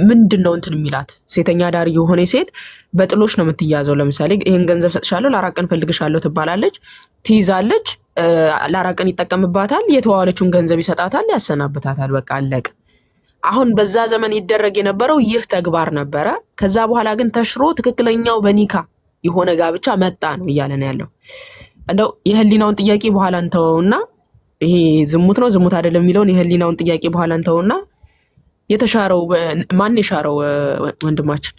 ምንድነው እንትን የሚላት? ሴተኛ ዳሪ የሆነ ሴት በጥሎሽ ነው የምትያዘው። ለምሳሌ ይሄን ገንዘብ ሰጥሻለሁ ለ4 ቀን ፈልግሻለሁ ትባላለች፣ ትይዛለች። ለ4 ቀን ይጠቀምባታል፣ የተዋዋለችውን ገንዘብ ይሰጣታል፣ ያሰናብታታል። በቃ አለቀ። አሁን በዛ ዘመን ይደረግ የነበረው ይህ ተግባር ነበረ። ከዛ በኋላ ግን ተሽሮ ትክክለኛው በኒካ የሆነ ጋብቻ መጣ ነው እያለን ያለው። እንደው የህሊናውን ጥያቄ በኋላ እንተውና ይሄ ዝሙት ነው ዝሙት አይደለም የሚለውን የህሊናውን ጥያቄ በኋላ እንተውና የተሻረው ማን የሻረው ወንድማችን?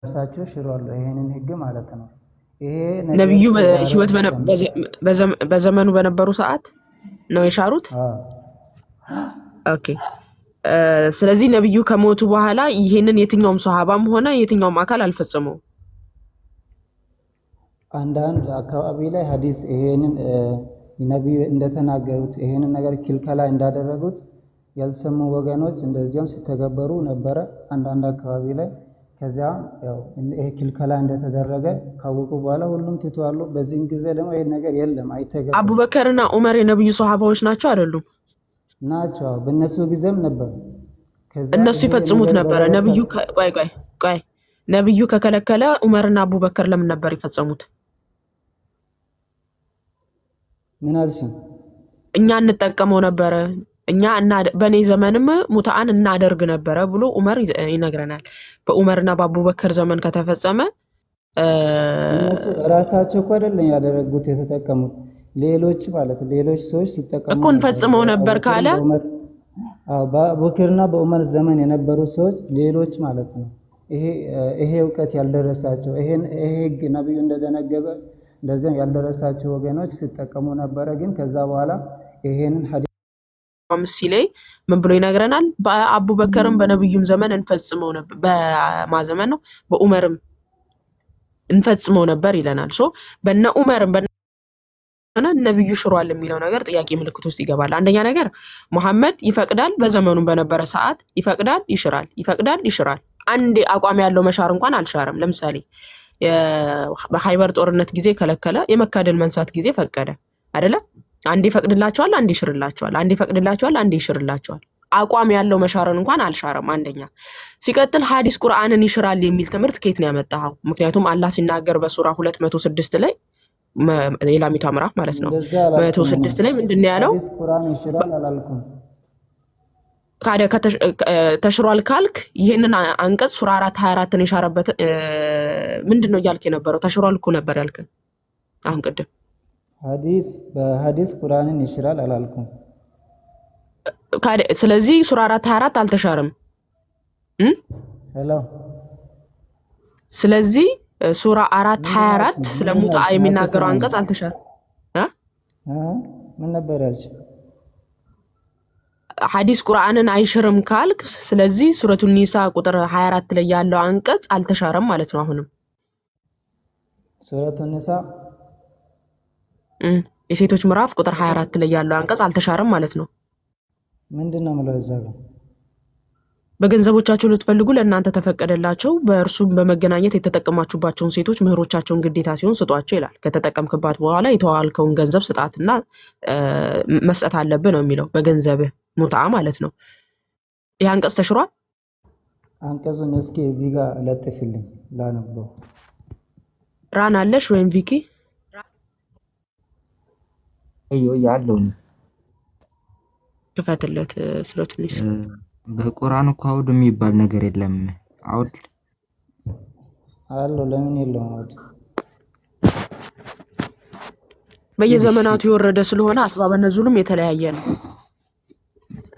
እሳቸው ሽሯል ይሄንን ህግ ማለት ነው። ይሄ ነብዩ በህይወት በዘመኑ በነበሩ ሰዓት ነው የሻሩት። ኦኬ ስለዚህ ነብዩ ከሞቱ በኋላ ይሄንን የትኛውም ሱሐባም ሆነ የትኛውም አካል አልፈጸመው። አንዳንድ አካባቢ ላይ ሐዲስ ይሄንን ነብዩ እንደተናገሩት ይሄንን ነገር ክልከላ እንዳደረጉት ያልሰሙ ወገኖች እንደዚያም ሲተገበሩ ነበረ አንዳንድ አካባቢ ላይ። ከዛ ያው ይሄ ክልከላ እንደተደረገ ካወቁ በኋላ ሁሉም ትተዋሉ። በዚህም ጊዜ ደግሞ ይሄ ነገር የለም አይተገበሩ። አቡበከርና ዑመር የነብዩ ሱሐባዎች ናቸው አይደሉም? ናቸው። በእነሱ ጊዜም ነበር። እነሱ ይፈጽሙት ነበረ። ነብዩ ቆይ ነብዩ ከከለከለ ዑመርና አቡበከር ለምን ነበር ይፈጽሙት? ምን አልሽ? እኛ እንጠቀመው ነበረ፣ እኛ በኔ ዘመንም ሙታአን እናደርግ ነበረ ብሎ ዑመር ይነግረናል። በዑመርና በአቡበከር ዘመን ከተፈጸመ እነሱ ራሳቸው እኮ አይደለም ያደረጉት የተጠቀሙት ሌሎች ማለት ሌሎች ሰዎች ሲጠቀሙ እኮ እንፈጽመው ነበር ካለ በአቡበከርና በዑመር ዘመን የነበሩ ሰዎች ሌሎች ማለት ነው። ይሄ እውቀት ያልደረሳቸው ይሄ ህግ ነብዩ እንደደነገገ እንደዚህ ያልደረሳቸው ወገኖች ሲጠቀሙ ነበረ። ግን ከዛ በኋላ ይሄንን ሐዲስ ላይ ምን ብሎ ይነግረናል? በአቡበከርም በነብዩም ዘመን እንፈጽመው ነበር፣ በማዘመን ነው በዑመርም እንፈጽመው ነበር ይለናል። በነ ዑመርም ነብዩ ሽሯል የሚለው ነገር ጥያቄ ምልክት ውስጥ ይገባል። አንደኛ ነገር መሐመድ ይፈቅዳል፣ በዘመኑ በነበረ ሰዓት ይፈቅዳል፣ ይሽራል፣ ይፈቅዳል፣ ይሽራል። አንድ አቋም ያለው መሻር እንኳን አልሻረም። ለምሳሌ በሃይበር ጦርነት ጊዜ ከለከለ፣ የመካደን መንሳት ጊዜ ፈቀደ አይደለ? አንዴ ይፈቅድላቸዋል፣ አንዴ ይሽርላቸዋል፣ አንዴ ይፈቅድላቸዋል፣ አንዴ ይሽርላቸዋል። አቋም ያለው መሻርን እንኳን አልሻረም። አንደኛ ሲቀጥል ሐዲስ ቁርአንን ይሽራል የሚል ትምህርት ከየት ነው ያመጣው? ምክንያቱም አላህ ሲናገር በሱራ 206 ላይ የላሚቷ ምዕራፍ ማለት ነው 106 ላይ ምንድነው ያለው? ቁርአን ይሽራል አላልኩም። ካደ ተሽሯል ካልክ ይሄንን አንቀጽ ሱራ 4:24 ነው የሻረበት። ምንድነው እያልክ የነበረው? ተሽሯል እኮ ነበር ያልከን አሁን ቅድም። በሐዲስ ቁርአንን ይሽራል አላልኩም። ስለዚህ ሱራ 4:24 አልተሻረም። ሄሎ ስለዚህ ሱራ 4:24 ስለሙታ የሚናገረው አንቀጽ አልተሻረም። ምን ነበር ያልሽ? ሐዲስ ቁርአንን አይሽርም ካልክ ስለዚህ ሱረቱ ኒሳ ቁጥር 24 ላይ ያለው አንቀጽ አልተሻረም ማለት ነው። አሁንም ሱረቱ ኒሳ የሴቶች ምዕራፍ ቁጥር 24 ላይ ያለው አንቀጽ አልተሻረም ማለት ነው። ምንድነው ማለት ነው? በገንዘቦቻቸው ልትፈልጉ ለእናንተ ተፈቀደላቸው በእርሱም በመገናኘት የተጠቀማችሁባቸውን ሴቶች ምህሮቻቸውን ግዴታ ሲሆን ስጧቸው ይላል። ከተጠቀምክባት በኋላ የተዋልከውን ገንዘብ ስጣትና መስጠት አለብህ ነው የሚለው። በገንዘብህ ሙትዓ ማለት ነው። ይህ አንቀጽ ተሽሯል። አንቀጹን እስኪ እዚህ ጋር ለጥፍልኝ ላነበው። ራን አለሽ ወይም ቪኪ? ያለው ክፈትለት ስለትንሽ በቁርአን እኮ አውድ የሚባል ነገር የለም። አውድ አለው ለምን የለውም? አውድ በየዘመናቱ የወረደ ስለሆነ አስባበ ነዙሉም የተለያየ ነው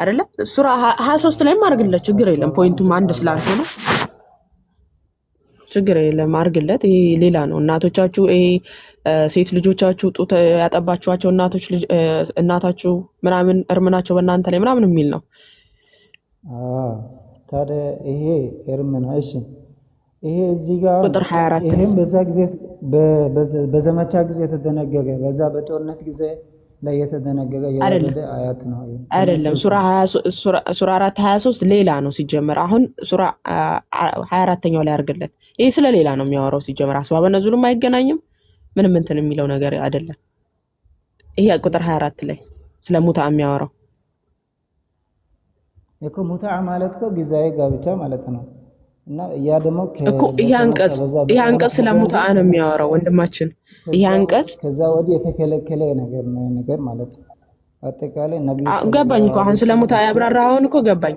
አይደለ? ሱራ 23 ላይ ማርግለት ችግር የለም። ፖይንቱም አንድ ስላልሆነ ችግር የለም አርግለት። ይሄ ሌላ ነው። እናቶቻችሁ ሴት ልጆቻችሁ ጡት ያጠባችኋቸው እናታችሁ ምናምን እርምናቸው በእናንተ ላይ ምናምን የሚል ነው። ታዲያ ይሄ እርም ነው። እሺ ይሄ እዚህ ጋር ቁጥር 24 ይሄም በዛ ጊዜ በዘመቻ ጊዜ የተደነገገ በዛ በጦርነት ጊዜ ላይ የተደነገገ የወረደ አያት ነው አይደለም። ሱራ 4:23 ሌላ ነው ሲጀመር። አሁን ሱራ 24ኛው ላይ አርግለት። ይሄ ስለ ሌላ ነው የሚያወራው ሲጀመር። አስባበ ነዙልም አይገናኝም ምንም እንትን የሚለው ነገር አይደለም። ይሄ ቁጥር 24 ላይ ስለ ሙትዓ የሚያወራው እኮ ሙትዓ ማለት እኮ ጊዜያዊ ጋብቻ ማለት ነው። እና ያ ደግሞ እኮ ይሄ አንቀጽ ስለ ሙትዓ ነው የሚያወራው ወንድማችን። ይሄ አንቀጽ ከዛ ወዲህ የተከለከለ ነገር ነው ነገር ማለት ነው። አጠቃላይ ነብዩ ገባኝ እኮ አሁን ስለ ሙትዓ ያብራራውን እኮ ገባኝ።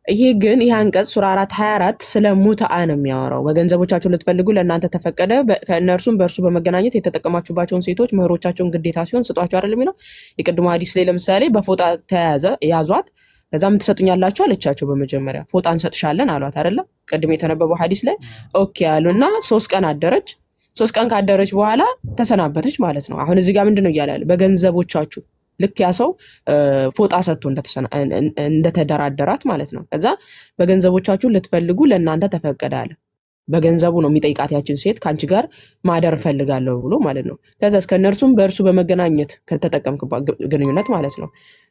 ይሄ ግን ይሄ አንቀጽ ሱራ 4:24 ስለ ሙትዓ ነው የሚያወራው። በገንዘቦቻቸው ልትፈልጉ ለእናንተ ተፈቀደ ከእነርሱም በእርሱ በመገናኘት የተጠቀማችሁባቸውን ሴቶች ምህሮቻቸውን ግዴታ ሲሆን ስጧቸው አይደል የሚለው። የቅድሞ ሐዲስ ላይ ለምሳሌ በፎጣ ተያዘ ያዟት ከዛ ምን ትሰጡኛላችሁ አለቻቸው። በመጀመሪያ ፎጣ እንሰጥሻለን አሏት አይደለ? ቅድም የተነበበው ሐዲስ ላይ ኦኬ ያሉና 3 ቀን አደረች። 3 ቀን ካደረች በኋላ ተሰናበተች ማለት ነው። አሁን እዚህ ጋር ምንድነው እያለ በገንዘቦቻችሁ ልክ ያ ሰው ፎጣ ሰጥቶ እንደተደራደራት ማለት ነው። ከዛ በገንዘቦቻችሁ ልትፈልጉ ለእናንተ ተፈቀደ አለ። በገንዘቡ ነው የሚጠይቃት ያችን ሴት ካንቺ ጋር ማደር ፈልጋለሁ ብሎ ማለት ነው። ከዛ እስከነርሱም በእርሱ በመገናኘት ከተጠቀምክባት ግንኙነት ማለት ነው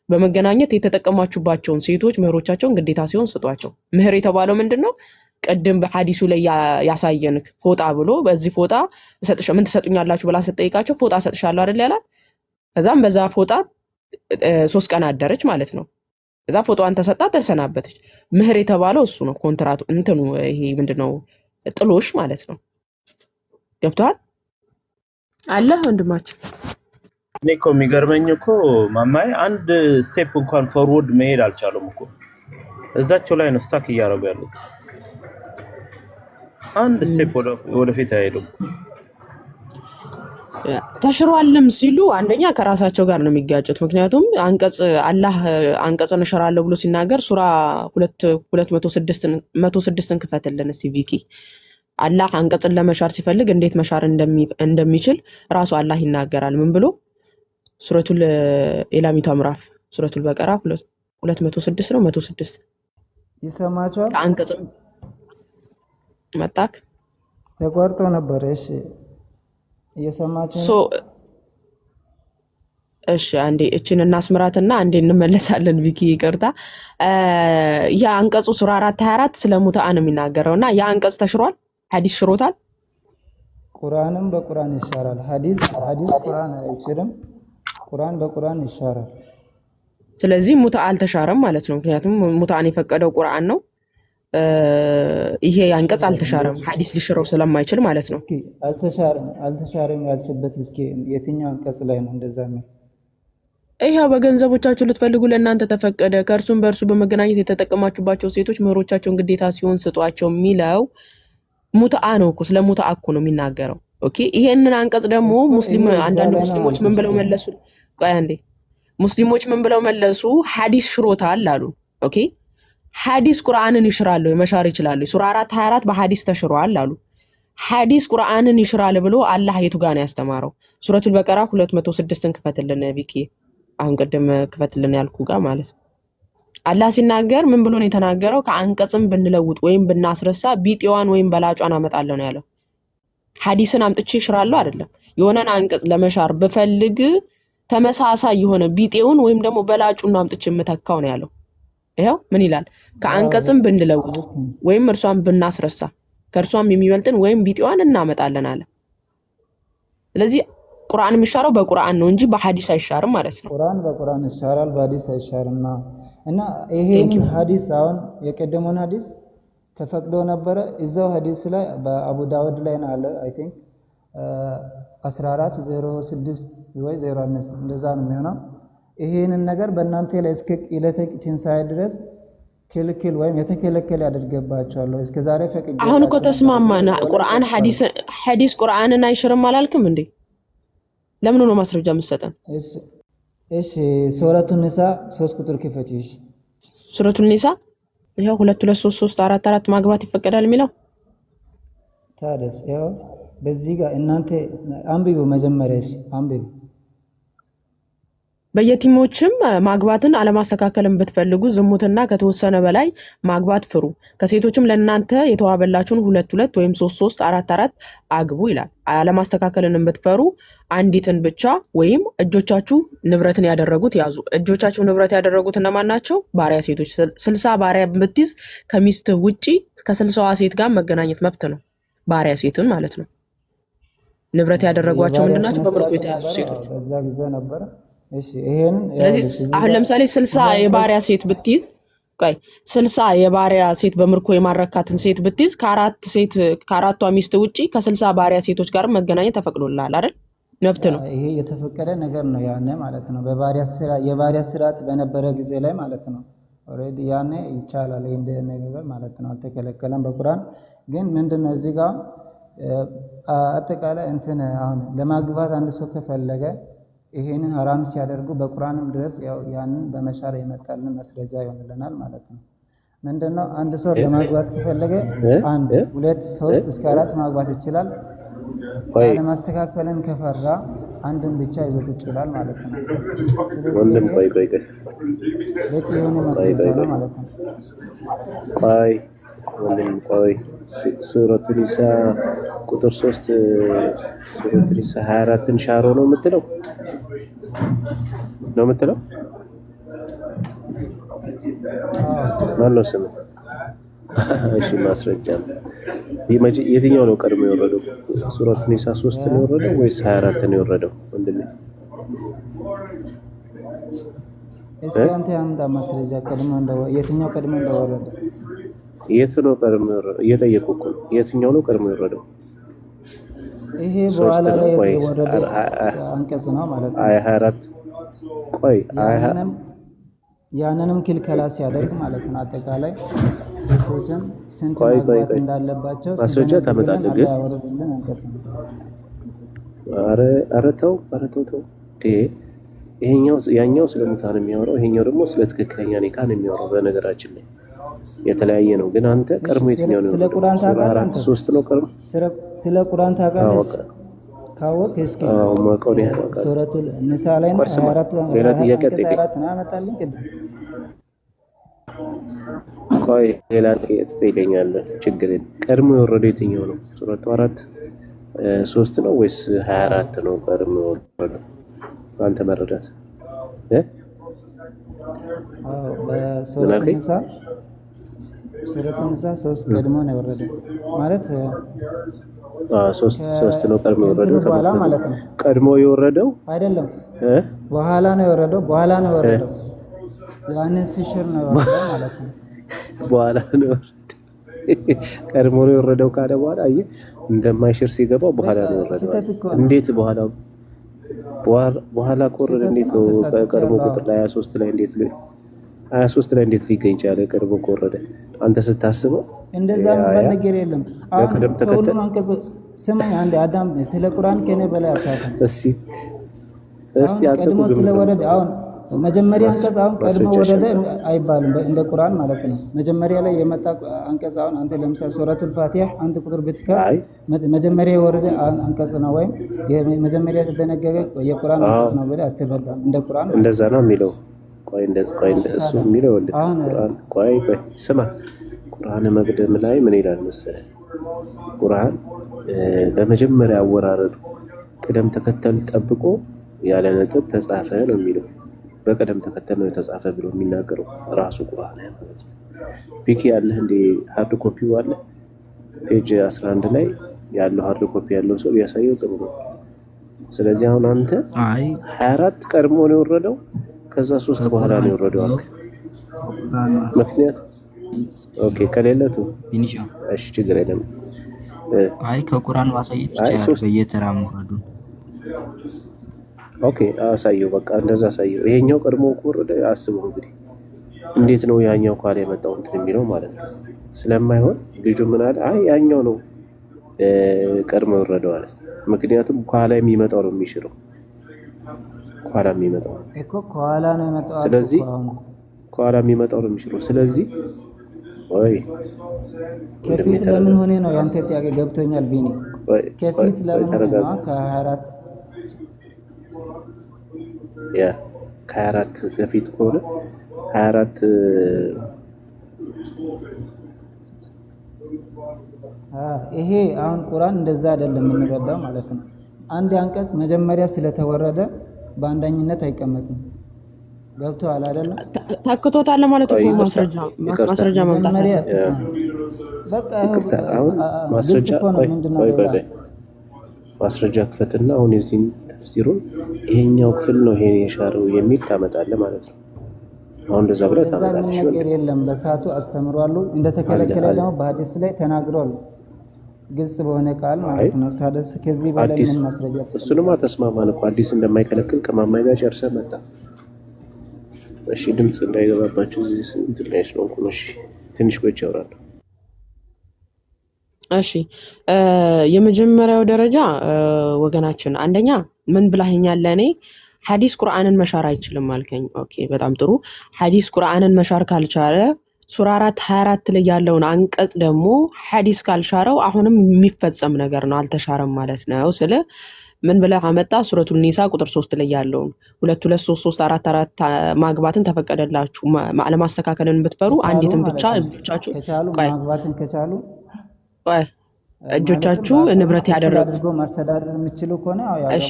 በመገናኘት የተጠቀማችሁባቸውን ሴቶች ምህሮቻቸውን ግዴታ ሲሆን ስጧቸው። ምህር የተባለው ምንድነው? ቅድም በሐዲሱ ላይ ያሳየንክ ፎጣ ብሎ በዚህ ፎጣ ምን ትሰጡኛላችሁ ብላ ስትጠይቃቸው ፎጣ ሰጥሻለሁ አይደል ያላት። ከዛም በዛ ፎጣ 3 ቀን አደረች ማለት ነው። ከዛ ፎጣዋን ተሰጣት ተሰናበተች። ምህር የተባለው እሱ ነው። ኮንትራቱ እንትኑ ይሄ ምንድነው? ጥሎሽ ማለት ነው። ገብቷል አለ ወንድማችን። እኔ እኮ የሚገርመኝ እኮ ማማዬ አንድ ስቴፕ እንኳን ፎርወርድ መሄድ አልቻሉም እኮ እዛቸው ላይ ነው ስታክ እያደረጉ ያሉት። አንድ ስቴፕ ወደፊት አይሄዱም። ተሽሯልም ሲሉ አንደኛ ከራሳቸው ጋር ነው የሚጋጩት። ምክንያቱም አላህ አንቀጽን እሽራለሁ ብሎ ሲናገር ሱራ 206ን ክፈትልን እስቲ ቪኪ። አላህ አንቀጽን ለመሻር ሲፈልግ እንዴት መሻር እንደሚችል ራሱ አላህ ይናገራል። ምን ብሎ? ሱረቱል ኢላሚቷ ምዕራፍ ሱረቱል በቀራ 206 ነው 106 ይሰማቸዋል። አንቀጽም መጣክ ተቋርጦ ነበር። እሺ እየሰማችሁ እሺ አንዴ እቺን እናስምራትና አንዴ እንመለሳለን። ቪኪ ይቅርታ። ያ አንቀጹ ሱራ 4:24 ስለ ሙትዓ ነው የሚናገረውና ያ አንቀጽ ተሽሯል። ሐዲስ ሽሮታል። ቁርአንም በቁርአን ይሻራል። ሐዲስ ቁርአን አይችልም። ቁርአን በቁርአን ይሻራል። ስለዚህ ሙትዓ አልተሻረም ማለት ነው። ምክንያቱም ሙትዓን የፈቀደው ቁርአን ነው። ይሄ አንቀጽ አልተሻረም ሐዲስ ሊሽረው ስለማይችል ማለት ነው። አልተሻረም ያልሽበት እስኪ የትኛው አንቀጽ ላይ ነው እንደዛ ነው? ይሄው በገንዘቦቻችሁ ልትፈልጉ ለእናንተ ተፈቀደ ከእርሱም በእርሱ በመገናኘት የተጠቀማችሁባቸው ሴቶች ምህሮቻቸውን ግዴታ ሲሆን ስጧቸው የሚለው ሙትዓ ነው እኮ ስለ ሙትዓ እኮ ነው የሚናገረው። ኦኬ ይሄንን አንቀጽ ደግሞ አንዳንድ ሙስሊሞች ምን ብለው መለሱ? ቆይ አንዴ ሙስሊሞች ምን ብለው መለሱ? ሐዲስ ሽሮታል አሉ። ኦኬ ሐዲስ ቁርአንን ይሽራል መሻር ይችላል። ሱራ 4:24 በሐዲስ ተሽሯል አሉ። ሐዲስ ቁርአንን ይሽራል ብሎ አላህ የቱ ጋር ነው ያስተማረው? ሱረቱል በቀራ 206ን ክፈትልን ቢኪ። አሁን ቀደም ክፈትልን ያልኩ ጋር ማለት ነው። አላህ ሲናገር ምን ብሎ ነው የተናገረው? ከአንቀጽም ብንለውጥ ወይም ብናስረሳ ቢጤዋን ወይም በላጯን አመጣለሁ ነው ያለው። ሐዲስን አምጥቼ ይሽራለሁ አይደለም። የሆነን አንቀጽ ለመሻር ብፈልግ ተመሳሳይ የሆነ ቢጤውን ወይም ደግሞ በላጩን አምጥቼ የምተካው ነው ያለው። ይሄው ምን ይላል? ከአንቀጽም ብንለውጥ ወይም እርሷን ብናስረሳ ከእርሷም የሚበልጥን ወይም ቢጤዋን እናመጣለን አለ። ስለዚህ ቁርአን የሚሻረው በቁርአን ነው እንጂ በሐዲስ አይሻርም ማለት ነው። ቁርአን በቁርአን ይሻራል በሐዲስ አይሻርና እና ይሄን ሐዲስ አሁን የቀደመውን ሐዲስ ተፈቅዶ ነበረ እዛው ሐዲስ ላይ በአቡ ዳውድ ላይ ነው አለ አይ ቲንክ 1406 ወይ 05 እንደዛ ነው የሚሆነው። ይሄንን ነገር በእናንተ ላይ እስከ ዕለተ ትንሣኤ ድረስ ክልክል ወይም የተከለከለ ያደርገባቸዋለሁ እስከ ዛሬ ፈቅጄ። አሁን እኮ ተስማማና ቁርአን ሐዲስ ቁርአንን አይሽርም አላልክም እንዴ? ለምን ነው ማስረጃ የምትሰጠን? እሺ ሱረቱን ኒሳ 3 ቁጥር ክፈቺሽ። ሱረቱን ኒሳ ይሄው 2 2 3 3 4 4 ማግባት ይፈቀዳል የሚለው ታዲያስ ይሄው በዚህ ጋር እናንተ አንብቡ መጀመሪያ አንብቡ። በየቲሞችም ማግባትን አለማስተካከልን ብትፈልጉ ዝሙትና ከተወሰነ በላይ ማግባት ፍሩ። ከሴቶችም ለእናንተ የተዋበላችሁን 2 2 ወይም 3 3 4 4 አግቡ ይላል። አለማስተካከልን ብትፈሩ አንዲትን ብቻ ወይም እጆቻችሁ ንብረትን ያደረጉት ያዙ። እጆቻችሁ ንብረት ያደረጉት እነማን ናቸው? ባሪያ ሴቶች። 60 ባሪያ ብትይዝ ከሚስት ውጪ ከ60ዋ ሴት ጋር መገናኘት መብት ነው። ባሪያ ሴትን ማለት ነው። ንብረት ያደረጓቸው ምንድናቸው? በምርኮ የተያዙ ሴቶች። በዛ ጊዜ ነበር። እሺ ይሄን ስለዚህ አሁን ለምሳሌ 60 የባሪያ ሴት ብትይዝ 60 የባሪያ ሴት በምርኮ የማረካትን ሴት ብትይዝ ከአራቷ ሚስት ውጪ ከ60 ባሪያ ሴቶች ጋር መገናኘት ተፈቅዶልሃል አይደል? መብት ነው። ይሄ የተፈቀደ ነገር ነው ያኔ ማለት ነው። የባሪያ ስርዓት በነበረ ጊዜ ላይ ማለት ነው። ኦሬዲ ያኔ ይቻላል እንደ ነገር ማለት ነው። አልተከለከለም በቁርአን። ግን ምንድነው እዚህ ጋር አጠቃላይ እንትን አሁን ለማግባት አንድ ሰው ከፈለገ ይሄንን ሐራም ሲያደርጉ በቁርአንም ድረስ ያው ያንን በመሻር የመጣልን መስረጃ ይሆንልናል ማለት ነው። ምንድነው አንድ ሰው ለማግባት ከፈለገ 1 2 3 እስከ 4 ማግባት ይችላል። ለማስተካከልን ከፈራ አንድን ብቻ ይዞ ቁጭ ይላል ማለት ነው። ወንድም ቆይ ለቂ የሆነ መስረጃ ነው ማለት ነው። ወንድም ሱረቱ ኒሳ ቁጥር 3 ሱረቱ ኒሳ 24ን ሻሮ ነው የምትለው ማነው ስም? እሺ ማስረጃ የትኛው ነው ቀድሞ የወረደው? ሱረቱ ኒሳ 3 ነው የወረደው ወይስ 24 ነው የወረደው? ወንድም እስኪ አንተ ያምጣ ማስረጃ ቀድሞ የትኛው ቀድሞ እንደወረደ የት ነው ቀድሞ የወረደው? እየጠየቁ እኮ ነው። የትኛው ነው ቀድሞ የወረደው? ይሄ በኋላ ላይ የወረደው አንቀጽ ነው ማለት ነው። 24 ቆይ ያንንም ክልከላ ሲያደርግ ማለት ነው። አጠቃላይ ሴቶችም ስንት ማግባት እንዳለባቸው ማስረጃ ታመጣለህ ግን ኧረ ተው ይሄኛው ያኛው ስለሙታን የሚያወራው ይሄኛው ደግሞ ስለ ትክክለኛ ኒካህ ነው የሚያወራው። በነገራችን ላይ የተለያየ ነው። ግን አንተ ቀድሞ የትኛው ነው? ስለ ቁርአን ታውቃለህ? 3 ነው ቀድሞ ስለ ቁርአን ታውቃለህ? ካወቅ እስኪ ማቀው ነው ያለው ሱረቱል ኒሳ ላይ 24 ሌላ ጥያቄ ነው ያመጣልኝ። ቆይ ሌላ ጥያቄ ትጠይቀኛለህ። ችግር የለም። ቀድሞ የወረደው የትኛው ነው? ሱረቱ 3 ነው ወይስ 24 ነው ቀድሞ የወረደው? አንተ መረዳት በሱረቱ ኒሳ 3 ቀድሞ ነው የወረደው ማለት 3 ነው ቀድሞ የወረደው ማለት ነው። ቀድሞ የወረደው አይደለም በኋላ ነው የወረደው ያንን ሲሽር ነው የወረደው ማለት ነው። በኋላ ነው ቀድሞ ነው የወረደው ካለ በኋላ አየህ እንደማይሽር ሲገባው በኋላ ነው የወረደው። እንዴት በኋላ ከወረደ እንዴት ነው ቀድሞ ቁጥር ላይ 23 ላይ እንዴት ሊገኝ ቻለ? ቀድሞ ከወረደ አንተ ስታስበው እንደዛ ነገር የለም። ቀደም ተከተል ስማኝ አንዴ አዳም ስለ ቁርአን ከኔ በላይ አታውቅም። እስቲ አንተ ስለወረደ አሁን መጀመሪያ አንቀጽ አሁን ቀድሞ ወረደ አይባልም እንደ ቁርአን ማለት ነው። መጀመሪያ ላይ የመጣ አንቀጽ አሁን አንተ ለምሳሌ ሱረቱል ፋቲሃ አንተ ቁጥር ብትከ መጀመሪያ የወረደ አንቀጽ ነው ወይም መጀመሪያ የተደነገገ የቁርአን አንቀጽ ነው ብለህ አትበላም። እንደ ቁርአን እንደዛ ነው የሚለው። ቆይ እሱ የሚለው ቁርአን ቆይ ስማ፣ ቁርአን መቅደም ላይ ምን ይላል መሰለህ? ቁርአን በመጀመሪያ አወራረዱ ቅደም ተከተል ጠብቆ ያለ ነጥብ ተጻፈ ነው የሚለው። በቀደም ተከተል ነው የተጻፈ ብሎ የሚናገረው ራሱ ቁርአን ማለት ነው። ፊኪ ያለህ እንደ ሃርድ ኮፒው አለ ፔጅ 11 ላይ ያለው ሃርድ ኮፒ ያለው ሰው ያሳየው ጥሩ ነው። ስለዚህ አሁን አንተ 24 ቀድሞ ነው የወረደው ከዛ 3 በኋላ ነው የወረደው አልክ። ምክንያት ኦኬ ከሌለቱ እሺ ችግር የለም። አይ ከቁርአን ማሳየት ይችላል በየተራ መውረዱ። ኦኬ አሳየው በቃ እንደዛ አሳየው። ይሄኛው ቀድሞ ወረደ አስበው እንግዲህ እንዴት ነው ያኛው ቃል የመጣው እንትን የሚለው ማለት ነው። ስለማይሆን ልጁ ምን አለ አይ ያኛው ነው ቀድሞ ወረደው አለ። ምክንያቱም ኋላ የሚመጣው ነው የሚሽረው ኋላ የሚመጣው እኮ ኋላ ነው የመጣው። ስለዚህ ኋላ የሚመጣው ነው የሚሽረው። ስለዚህ ወይ ከፊት ለምን ሆነ ነው ያንተ ጥያቄ ገብቶኛል ቢኒ። ከፊት ለምን ሆነ ከ24 ያ ከ24 ከፊት ከሆነ 24 ይሄ አሁን ቁርአን እንደዛ አይደለም የምንረዳው ማለት ነው። አንድ አንቀጽ መጀመሪያ ስለተወረደ በአንደኝነት አይቀመጥም። ገብቶሃል አይደለም? ታክቶታል ማለት እኮ ማስረጃ ማምጣት በቃ አሁን ማስረጃ ክፈትና አሁን የዚህን ተፍሲሩን ይሄኛው ክፍል ነው ይሄን የሻረው የሚል ታመጣለህ ማለት ነው። አሁን እንደዛ ብለህ ታመጣለህ። ነገር የለም በሰዓቱ አስተምሯሉ እንደተከለከለ ደግሞ በሐዲስ ላይ ተናግሯል። ግልጽ በሆነ ቃል ማለት ነው። ታደስ ከዚህ በላይ ምን ማስረጃ? እሱንማ ተስማማን እኮ አዲስ እንደማይከለክል ከማማይ ጋር ጨርሰህ መጣ። እሺ ድምጽ እንዳይገባባችሁ እዚህ እንትን ላይ ስለሆንኩ ነው። እሺ ትንሽ ቆይቼ አወራለሁ። እሺ የመጀመሪያው ደረጃ ወገናችን አንደኛ ምን ብላኛል ለኔ ሐዲስ ቁርአንን መሻር አይችልም አልከኝ። ኦኬ በጣም ጥሩ። ሐዲስ ቁርአንን መሻር ካልቻለ ሱራ 4:24 ላይ ያለውን አንቀጽ ደግሞ ሐዲስ ካልሻረው አሁንም የሚፈጸም ነገር ነው አልተሻረም ማለት ነው። ስለ ምን ብለህ አመጣ? ሱረቱል ኒሳ ቁጥር 3 ላይ ያለውን 2 2 3 3 4 4 ማግባትን ተፈቀደላችሁ ለማስተካከልን ብትፈሩ አንዲትን ብቻ እጆቻችሁ ማግባትን ከቻሉ እጆቻችሁ ንብረት ያደረጉ ማስተዳደር የሚችሉ ከሆነ እሺ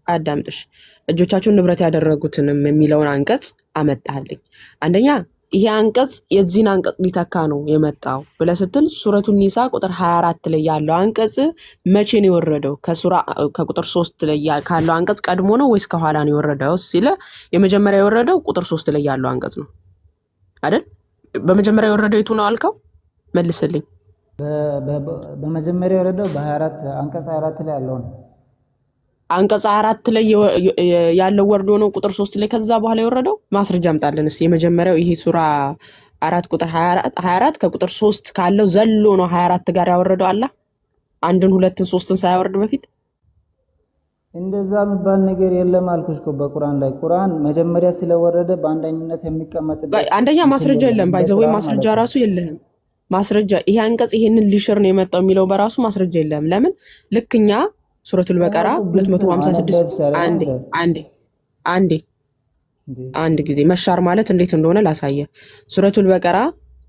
አዳምጥሽ እጆቻችሁን ንብረት ያደረጉትንም የሚለውን አንቀጽ አመጣልኝ። አንደኛ ይሄ አንቀጽ የዚህን አንቀጽ ሊተካ ነው የመጣው ብለህ ስትል ሱረቱል ኒሳ ቁጥር 24 ላይ ያለው አንቀጽ መቼ ነው የወረደው? ከቁጥር 3 ላይ ካለው አንቀጽ ቀድሞ ነው ወይስ ከኋላ ነው የወረደው ሲለ የመጀመሪያ የወረደው ቁጥር 3 ላይ ያለው አንቀጽ ነው አይደል? በመጀመሪያ የወረደው የቱ ነው አልከው? መልስልኝ። በመጀመሪያ የወረደው በ24 አንቀጽ 24 ላይ ያለው ነው። አንቀጽ 4 ላይ ያለው ወርዶ ነው ቁጥር 3 ላይ ከዛ በኋላ የወረደው? ማስረጃ አምጣልን እስኪ። የመጀመሪያው ይሄ ሱራ 4 ቁጥር 24 ከቁጥር 3 ካለው ዘሎ ነው 24 ጋር ያወረደው አላህ አንድን ሁለትን ሶስትን ሳያወርድ በፊት? እንደዛ የሚባል ነገር የለም አልኩሽ እኮ በቁርአን ላይ። ቁርአን መጀመሪያ ስለወረደ በአንደኝነት የሚቀመጥበት አንደኛ ማስረጃ የለም። ባይዘው ወይ ማስረጃ ራሱ የለህም። ማስረጃ ይሄ አንቀጽ ይሄንን ሊሽር ነው የመጣው የሚለው በራሱ ማስረጃ የለም። ለምን ልክኛ ሱረቱል በቀራ 256 አንድ ጊዜ መሻር ማለት እንዴት እንደሆነ ላሳየ። ሱረቱል በቀራ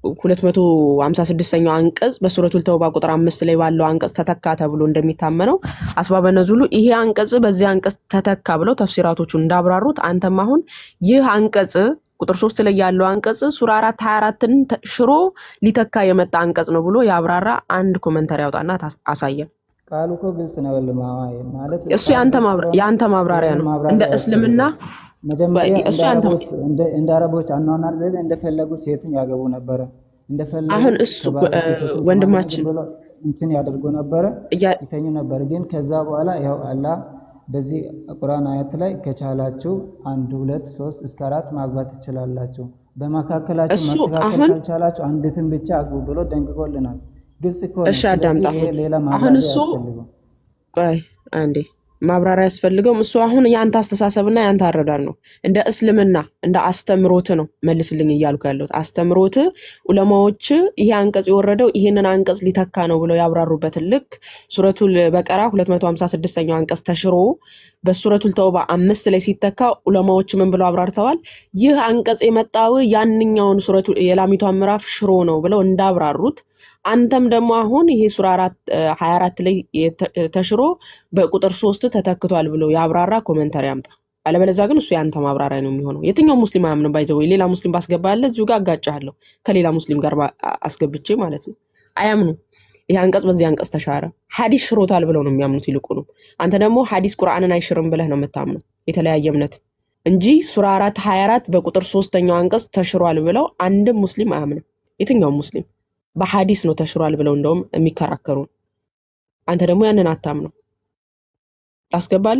256ኛው አንቀጽ በሱረቱል ተውባ ቁጥር 5 ላይ ባለው አንቀጽ ተተካ ተብሎ እንደሚታመነው አስባበ ነዙሉ ይሄ አንቀጽ በዚህ አንቀጽ ተተካ ብለው ተፍሲራቶቹ እንዳብራሩት አንተም አሁን ይህ አንቀጽ ቁጥር 3 ላይ ያለው አንቀጽ ሱራ 4:24ን ሽሮ ሊተካ የመጣ አንቀጽ ነው ብሎ ያብራራ አንድ ኮሜንታሪ ያውጣና አሳየን። ቃሉ እኮ ግልጽ ነው ማለት እሱ ያንተ ማብራሪያ ነው። እንደ እስልምና መጀመሪያ እንደ አረቦች አኗኗር ዘዴ እንደፈለጉ ሴትን ያገቡ ነበረ። እንደፈለጉ አሁን እሱ ወንድማችን እንትን ያደርጉ ነበረ ይተኙ ነበር። ግን ከዛ በኋላ ያው አላህ በዚህ ቁርአን አያት ላይ ከቻላችሁ 1 2 3 እስከ 4 ማግባት ትችላላችሁ፣ በመካከላችሁ ማስተካከል ካልቻላችሁ አንዲትን ብቻ አግቡ ብሎ ደንግጎልናል። ግልጽ እኮ ነው። እሺ አዳምጣ። አሁን እሱ ቆይ አንዴ ማብራሪያ ያስፈልገውም እሱ አሁን ያንተ አስተሳሰብና ያንተ አረዳድ ነው። እንደ እስልምና እንደ አስተምሮት ነው መልስልኝ እያልኩ ያለሁት። አስተምሮት ዑለማዎች ይሄ አንቀጽ የወረደው ይሄንን አንቀጽ ሊተካ ነው ብለው ያብራሩበት ልክ ሱረቱል በቀራ 256ኛው አንቀጽ ተሽሮ በሱረቱል ተውባ 5 ላይ ሲተካ ዑለማዎች ምን ብለው አብራርተዋል? ይህ አንቀጽ የመጣው ያንኛውን ሱረቱ የላሚቷ ምዕራፍ ሽሮ ነው ብለው እንዳብራሩት አንተም ደግሞ አሁን ይሄ ሱራ 24 ላይ ተሽሮ በቁጥር 3 ተተክቷል ብሎ ያብራራ ኮሜንታሪ አምጣ። አለበለዚያ ግን እሱ ያንተ ማብራሪያ ነው የሚሆነው። የትኛው ሙስሊም አያምንም ባይዘው ሌላ ሙስሊም ባስገባለ እዚሁ ጋር አጋጫለሁ ከሌላ ሙስሊም ጋር አስገብቼ ማለት ነው። አያምኑ ይሄ አንቀጽ በዚህ አንቀጽ ተሻረ ሐዲስ ሽሮታል ብለው ነው የሚያምኑት ይልቁኑ። አንተ ደግሞ ሐዲስ ቁርአንን አይሽርም ብለህ ነው የምታምነው የተለያየ እምነት እንጂ ሱራ 4:24 በቁጥር 3ኛው አንቀጽ ተሽሯል ብለው አንድም ሙስሊም አያምንም። የትኛው ሙስሊም በሐዲስ ነው ተሽሯል ብለው እንደውም የሚከራከሩ። አንተ ደግሞ ያንን አታምነው። ታስገባል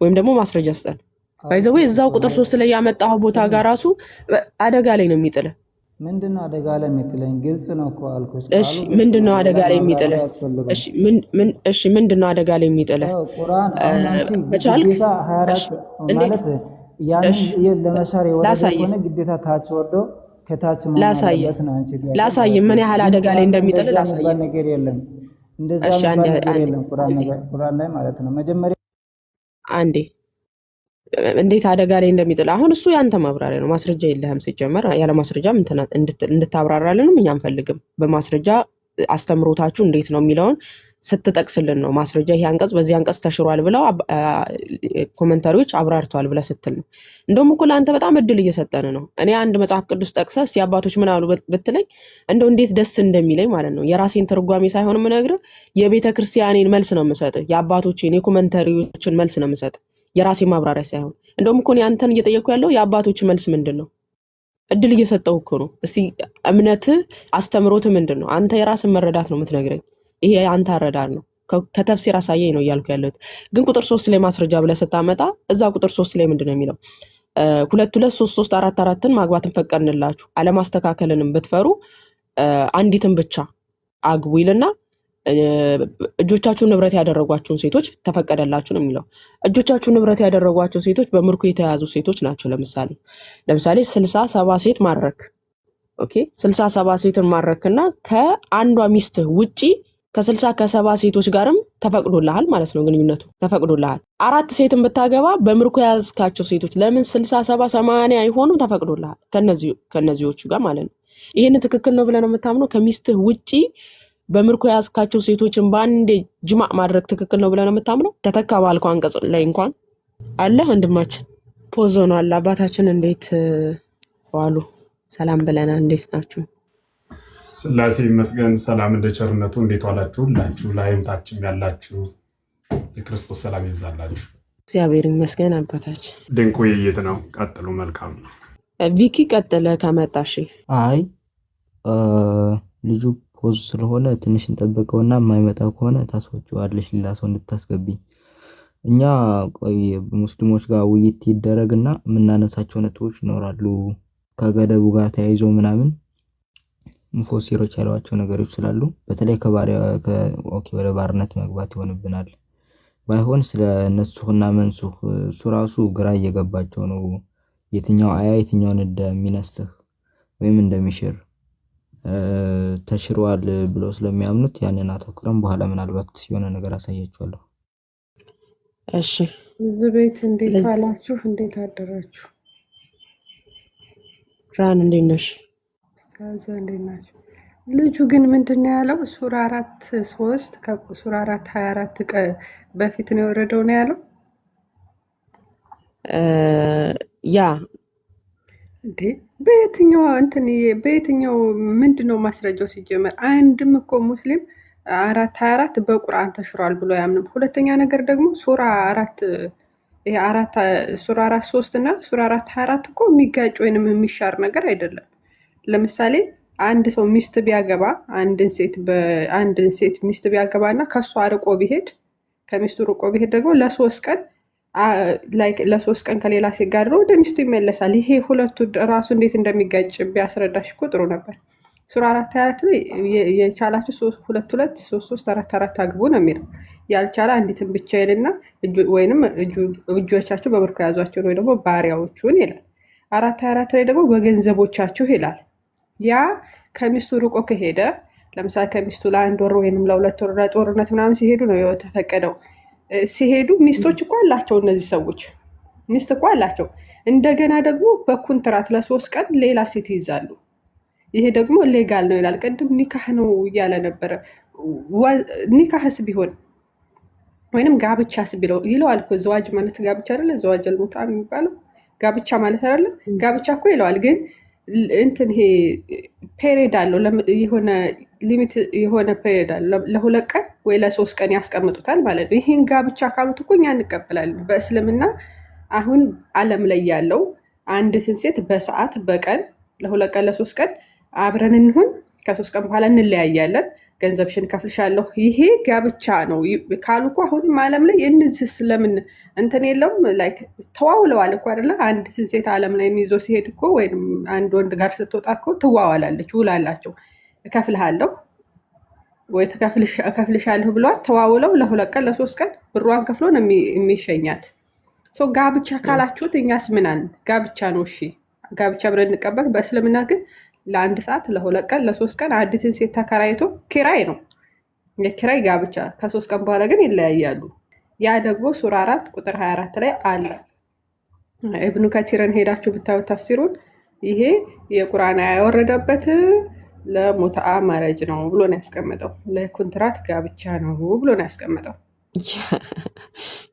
ወይም ደግሞ ማስረጃ ስጠን። ባይዘው እዛው ቁጥር 3 ላይ ያመጣው ቦታ ጋር ራሱ አደጋ ላይ ነው የሚጥለው። ምንድነው አደጋ ላይ የሚጥለኝ? ግልጽ ነው እኮ አልኩሽ። እሺ ምንድነው አደጋ ላይ የሚጥለው? እሺ ምንድነው አደጋ ላይ የሚጥለው? ቁርአን በቻልክ ማለት ያንን ለመሻር የወረደ ሆነ ግዴታ ታች ወርዶ ከታች ማለት ነው። አንቺ ላሳይ ምን ያህል አደጋ ላይ እንደሚጥል ላሳይ። ነገር የለም እንደዛ ነገር የለም ቁርአን ላይ ማለት ነው። መጀመሪያ አንዴ እንዴት አደጋ ላይ እንደሚጥል አሁን እሱ ያንተ ማብራሪያ ነው። ማስረጃ የለህም ሲጀመር። ያለ ማስረጃ እንድታብራራልንም እኛ አንፈልግም። በማስረጃ አስተምሮታችሁ እንዴት ነው የሚለውን ስትጠቅስልን ነው ማስረጃ ይሄ አንቀጽ በዚህ አንቀጽ ተሽሯል ብለው ኮሜንታሪዎች አብራርተዋል ብለ ስትል ነው። እንደውም እኮ ለአንተ በጣም እድል እየሰጠን ነው። እኔ አንድ መጽሐፍ ቅዱስ ጠቅሰስ የአባቶች ምን አሉ ብትለኝ እንደው እንዴት ደስ እንደሚለኝ ማለት ነው። የራሴን ትርጓሜ ሳይሆን የምነግርህ የቤተ ክርስቲያኔን መልስ ነው የምሰጥህ። የአባቶችን የኮሜንታሪዎችን መልስ ነው የምሰጥህ፣ የራሴ ማብራሪያ ሳይሆን። እንደውም እኮ አንተን እየጠየቅኩ ያለው የአባቶች መልስ ምንድነው? እድል እየሰጠው እኮ ነው። እስቲ እምነት አስተምሮት ምንድነው? አንተ የራስን መረዳት ነው የምትነግረኝ። ይሄ አንተ አረዳድ ነው ከተፍሲር አሳየኝ ነው እያልኩ ያለሁት። ግን ቁጥር 3 ላይ ማስረጃ ብለህ ስታመጣ እዛ ቁጥር 3 ላይ ምንድነው የሚለው? 2 2 3 3 4 4ን ማግባትን ፈቀድንላችሁ አለማስተካከልንም ብትፈሩ አንዲትን ብቻ አግቡ ይልና እጆቻችሁን ንብረት ያደረጓችሁን ሴቶች ተፈቀደላችሁ ነው የሚለው። እጆቻችሁን ንብረት ያደረጓቸው ሴቶች በምርኮ የተያዙ ሴቶች ናቸው። ለምሳሌ 60 70 ሴት ማረክ። ኦኬ 60 70 ሴትን ማረክና ከአንዷ ሚስትህ ውጪ ከ60 ከ70 ሴቶች ጋርም ተፈቅዶልሃል ማለት ነው። ግንኙነቱ ተፈቅዶልሃል። 4 ሴትን ብታገባ በምርኮ ያዝካቸው ሴቶች ለምን 60 70 80 አይሆኑም? ተፈቅዶልሃል ከነዚህዎቹ ጋር ማለት ነው። ይሄን ትክክል ነው ብለህ ነው የምታምነው? ከሚስትህ ውጪ በምርኮ ያዝካቸው ሴቶችን ባንዴ ጅማዕ ማድረግ ትክክል ነው ብለህ ነው የምታምነው? ተተካ ባልከው አንቀጽ ላይ እንኳን አለ። ወንድማችን ፖዞ ነው አለ። አባታችን እንዴት ዋሉ? ሰላም ብለናል። እንዴት ናችሁ? ስላሴ ይመስገን። ሰላም እንደ ቸርነቱ። እንዴት ዋላችሁ? ሁላችሁ ላይም ታችም ያላችሁ የክርስቶስ ሰላም ይብዛላችሁ። እግዚአብሔር ይመስገን። አባታችን ድንቅ ውይይት ነው። ቀጥሉ። መልካም ነው። ቪኪ ቀጥለ ከመጣሽ። አይ ልጁ ፖዝ ስለሆነ ትንሽ እንጠብቀውና የማይመጣ ከሆነ ታስወጪዋለሽ ሌላ ሰው እንድታስገቢ። እኛ ቆይ ሙስሊሞች ጋር ውይይት ይደረግና የምናነሳቸው ነጥቦች ይኖራሉ ከገደቡ ጋር ተያይዞ ምናምን ሙፈሲሮች ያሏቸው ነገሮች ስላሉ በተለይ ወደ ባርነት መግባት ይሆንብናል። ባይሆን ስለ ነሱህና መንሱህ እሱ ራሱ ግራ እየገባቸው ነው። የትኛው አያ የትኛውን እንደሚነስህ ወይም እንደሚሽር ተሽሯል ብለው ስለሚያምኑት ያንን አተኩረን በኋላ ምናልባት የሆነ ነገር አሳያችኋለሁ። እሺ እዚህ ቤት እንዴት አላችሁ? እንዴት አደራችሁ? ራን እንዴት ነሽ? ኡስታዝ እንዴት ናችሁ? ልጁ ግን ምንድነው ያለው? ሱራ 4:3 ከሱራ 4:24 በፊት ነው የወረደው ነው ያለው። ያ እንዴ በየትኛው ምንድነው ማስረጃው? ሲጀመር አንድም እኮ ሙስሊም 4:24 በቁርአን ተሽሯል ብሎ ያምንም። ሁለተኛ ነገር ደግሞ ሱራ 4:3 እና ሱራ 4:24 እኮ የሚጋጭ ወይንም የሚሻር ነገር አይደለም። ለምሳሌ አንድ ሰው ሚስት ቢያገባ አንድን ሴት ሚስት ቢያገባና ከሷ ርቆ ቢሄድ ከሚስቱ ርቆ ቢሄድ ደግሞ ለሶስት ቀን ከሌላ ሴት ጋር ወደ ሚስቱ ይመለሳል። ይሄ ሁለቱ ራሱ እንዴት እንደሚጋጭ ቢያስረዳሽ እኮ ጥሩ ነበር። ሱራ 4:24 ላይ የቻላችሁ 2 2 3 3 4 4 አግቡ ነው የሚለው። ያልቻለ አንዲትን ብቻ ይልና ወይንም እጆቻችሁ በምርኮ ያዟቸው ወይ ደግሞ ባሪያዎቹን ይላል። 4:24 ላይ ደግሞ በገንዘቦቻችሁ ይላል። ያ ከሚስቱ ርቆ ከሄደ ለምሳሌ ከሚስቱ ለ1 ወር ወይንም ለ2 ወር ለጦርነት ምናምን ሲሄዱ ነው የተፈቀደው። ሲሄዱ ሚስቶች እኮ አላቸው። እነዚህ ሰዎች ሚስት እኮ አላቸው። እንደገና ደግሞ በኮንትራት ለ3 ቀን ሌላ ሴት ይይዛሉ። ይሄ ደግሞ ሌጋል ነው ይላል። ቅድም ኒካህ ነው እያለ ነበረ። ኒካህስ ቢሆን ወይንም ጋብቻስ ቢለው ይለዋል እኮ ዘዋጅ ማለት ጋብቻ አይደለ? ዘዋጅ አልሙታ የሚባለው ጋብቻ ማለት አይደለ? ጋብቻ እኮ ይለዋል። ግን እንትን ይሄ ፔሪድ አለው የሆነ ሊሚት የሆነ ፔሪድ አለው ለ2 ቀን ወይ ለ3 ቀን ያስቀምጡታል ማለት ነው። ይሄን ጋብቻ ካሉት እኮ እኛ እንቀበላለን። በእስልምና አሁን ዓለም ላይ ያለው አንዲትን ሴት በሰዓት በቀን ለ2 ቀን ለ3 ቀን አብረን እንሁን ከ3 ቀን በኋላ እንለያያለን ገንዘብሽን ከፍልሻለሁ ይሄ ጋብቻ ነው ካሉ እኮ አሁንም ዓለም ላይ እነዚህ ስለምን እንትን የለውም ላይክ ተዋውለዋል እኮ አይደለ? አንዲትን ሴት ዓለም ላይ የሚይዞ ሲሄድ እኮ ወይም አንድ ወንድ ጋር ስትወጣ እኮ ትዋዋላለች፣ ውላላቸው እከፍልሃለሁ ወይ እከፍልሻለሁ ብሏት ተዋውለው ለ2 ቀን ለ3 ቀን ብሯን ከፍሎ ነው የሚሸኛት። ጋብቻ ካላችሁት እኛስ ምናን ጋብቻ ነው እሺ፣ ጋብቻ ብለን እንቀበል። በእስልምና ግን ለ1 ሰዓት ለ2 ቀን ለ3 ቀን አንዲትን ሴት ተከራይቶ ኪራይ ነው የኪራይ ጋብቻ። ከ3 ቀን በኋላ ግን ይለያያሉ። ያ ደግሞ ሱራ 4 ቁጥር 24 ላይ አለ። ኢብኑ ከቲርን ሄዳችሁ ብታዩት ተፍሲሩን ይሄ የቁርአን ያወረደበት ለሙትዓ ማረጅ ነው ብሎ ነው ያስቀመጠው። ለኮንትራት ጋብቻ ነው ብሎ ነው ያስቀመጠው።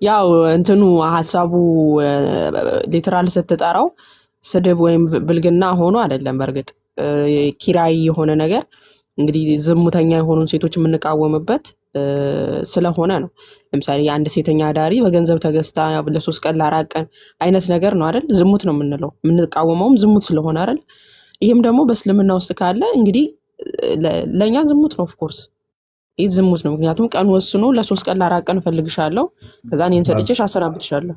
ያው እንትኑ ሐሳቡ ሊተራል ስትጠራው ስድብ ወይም ብልግና ሆኖ አይደለም። በርግጥ ኪራይ የሆነ ነገር እንግዲህ ዝሙተኛ የሆኑ ሴቶች የምንቃወምበት ስለሆነ ነው። ለምሳሌ የአንድ ሴተኛ አዳሪ በገንዘብ ተገዝታ ለ3 ቀን ለ4 ቀን አይነት ነገር ነው አይደል? ዝሙት ነው የምንለው። የምንቃወመውም ዝሙት ስለሆነ አይደል? ይህም ደግሞ በእስልምና ውስጥ ካለ እንግዲህ ለእኛ ዝሙት ነው። ኦፍኮርስ ይህ ዝሙት ነው። ምክንያቱም ቀን ወስኖ ለ3 ቀን ለ4 ቀን እፈልግሻለሁ ከዛ እኔን ሰጥቼሽ አሰናብትሻለሁ።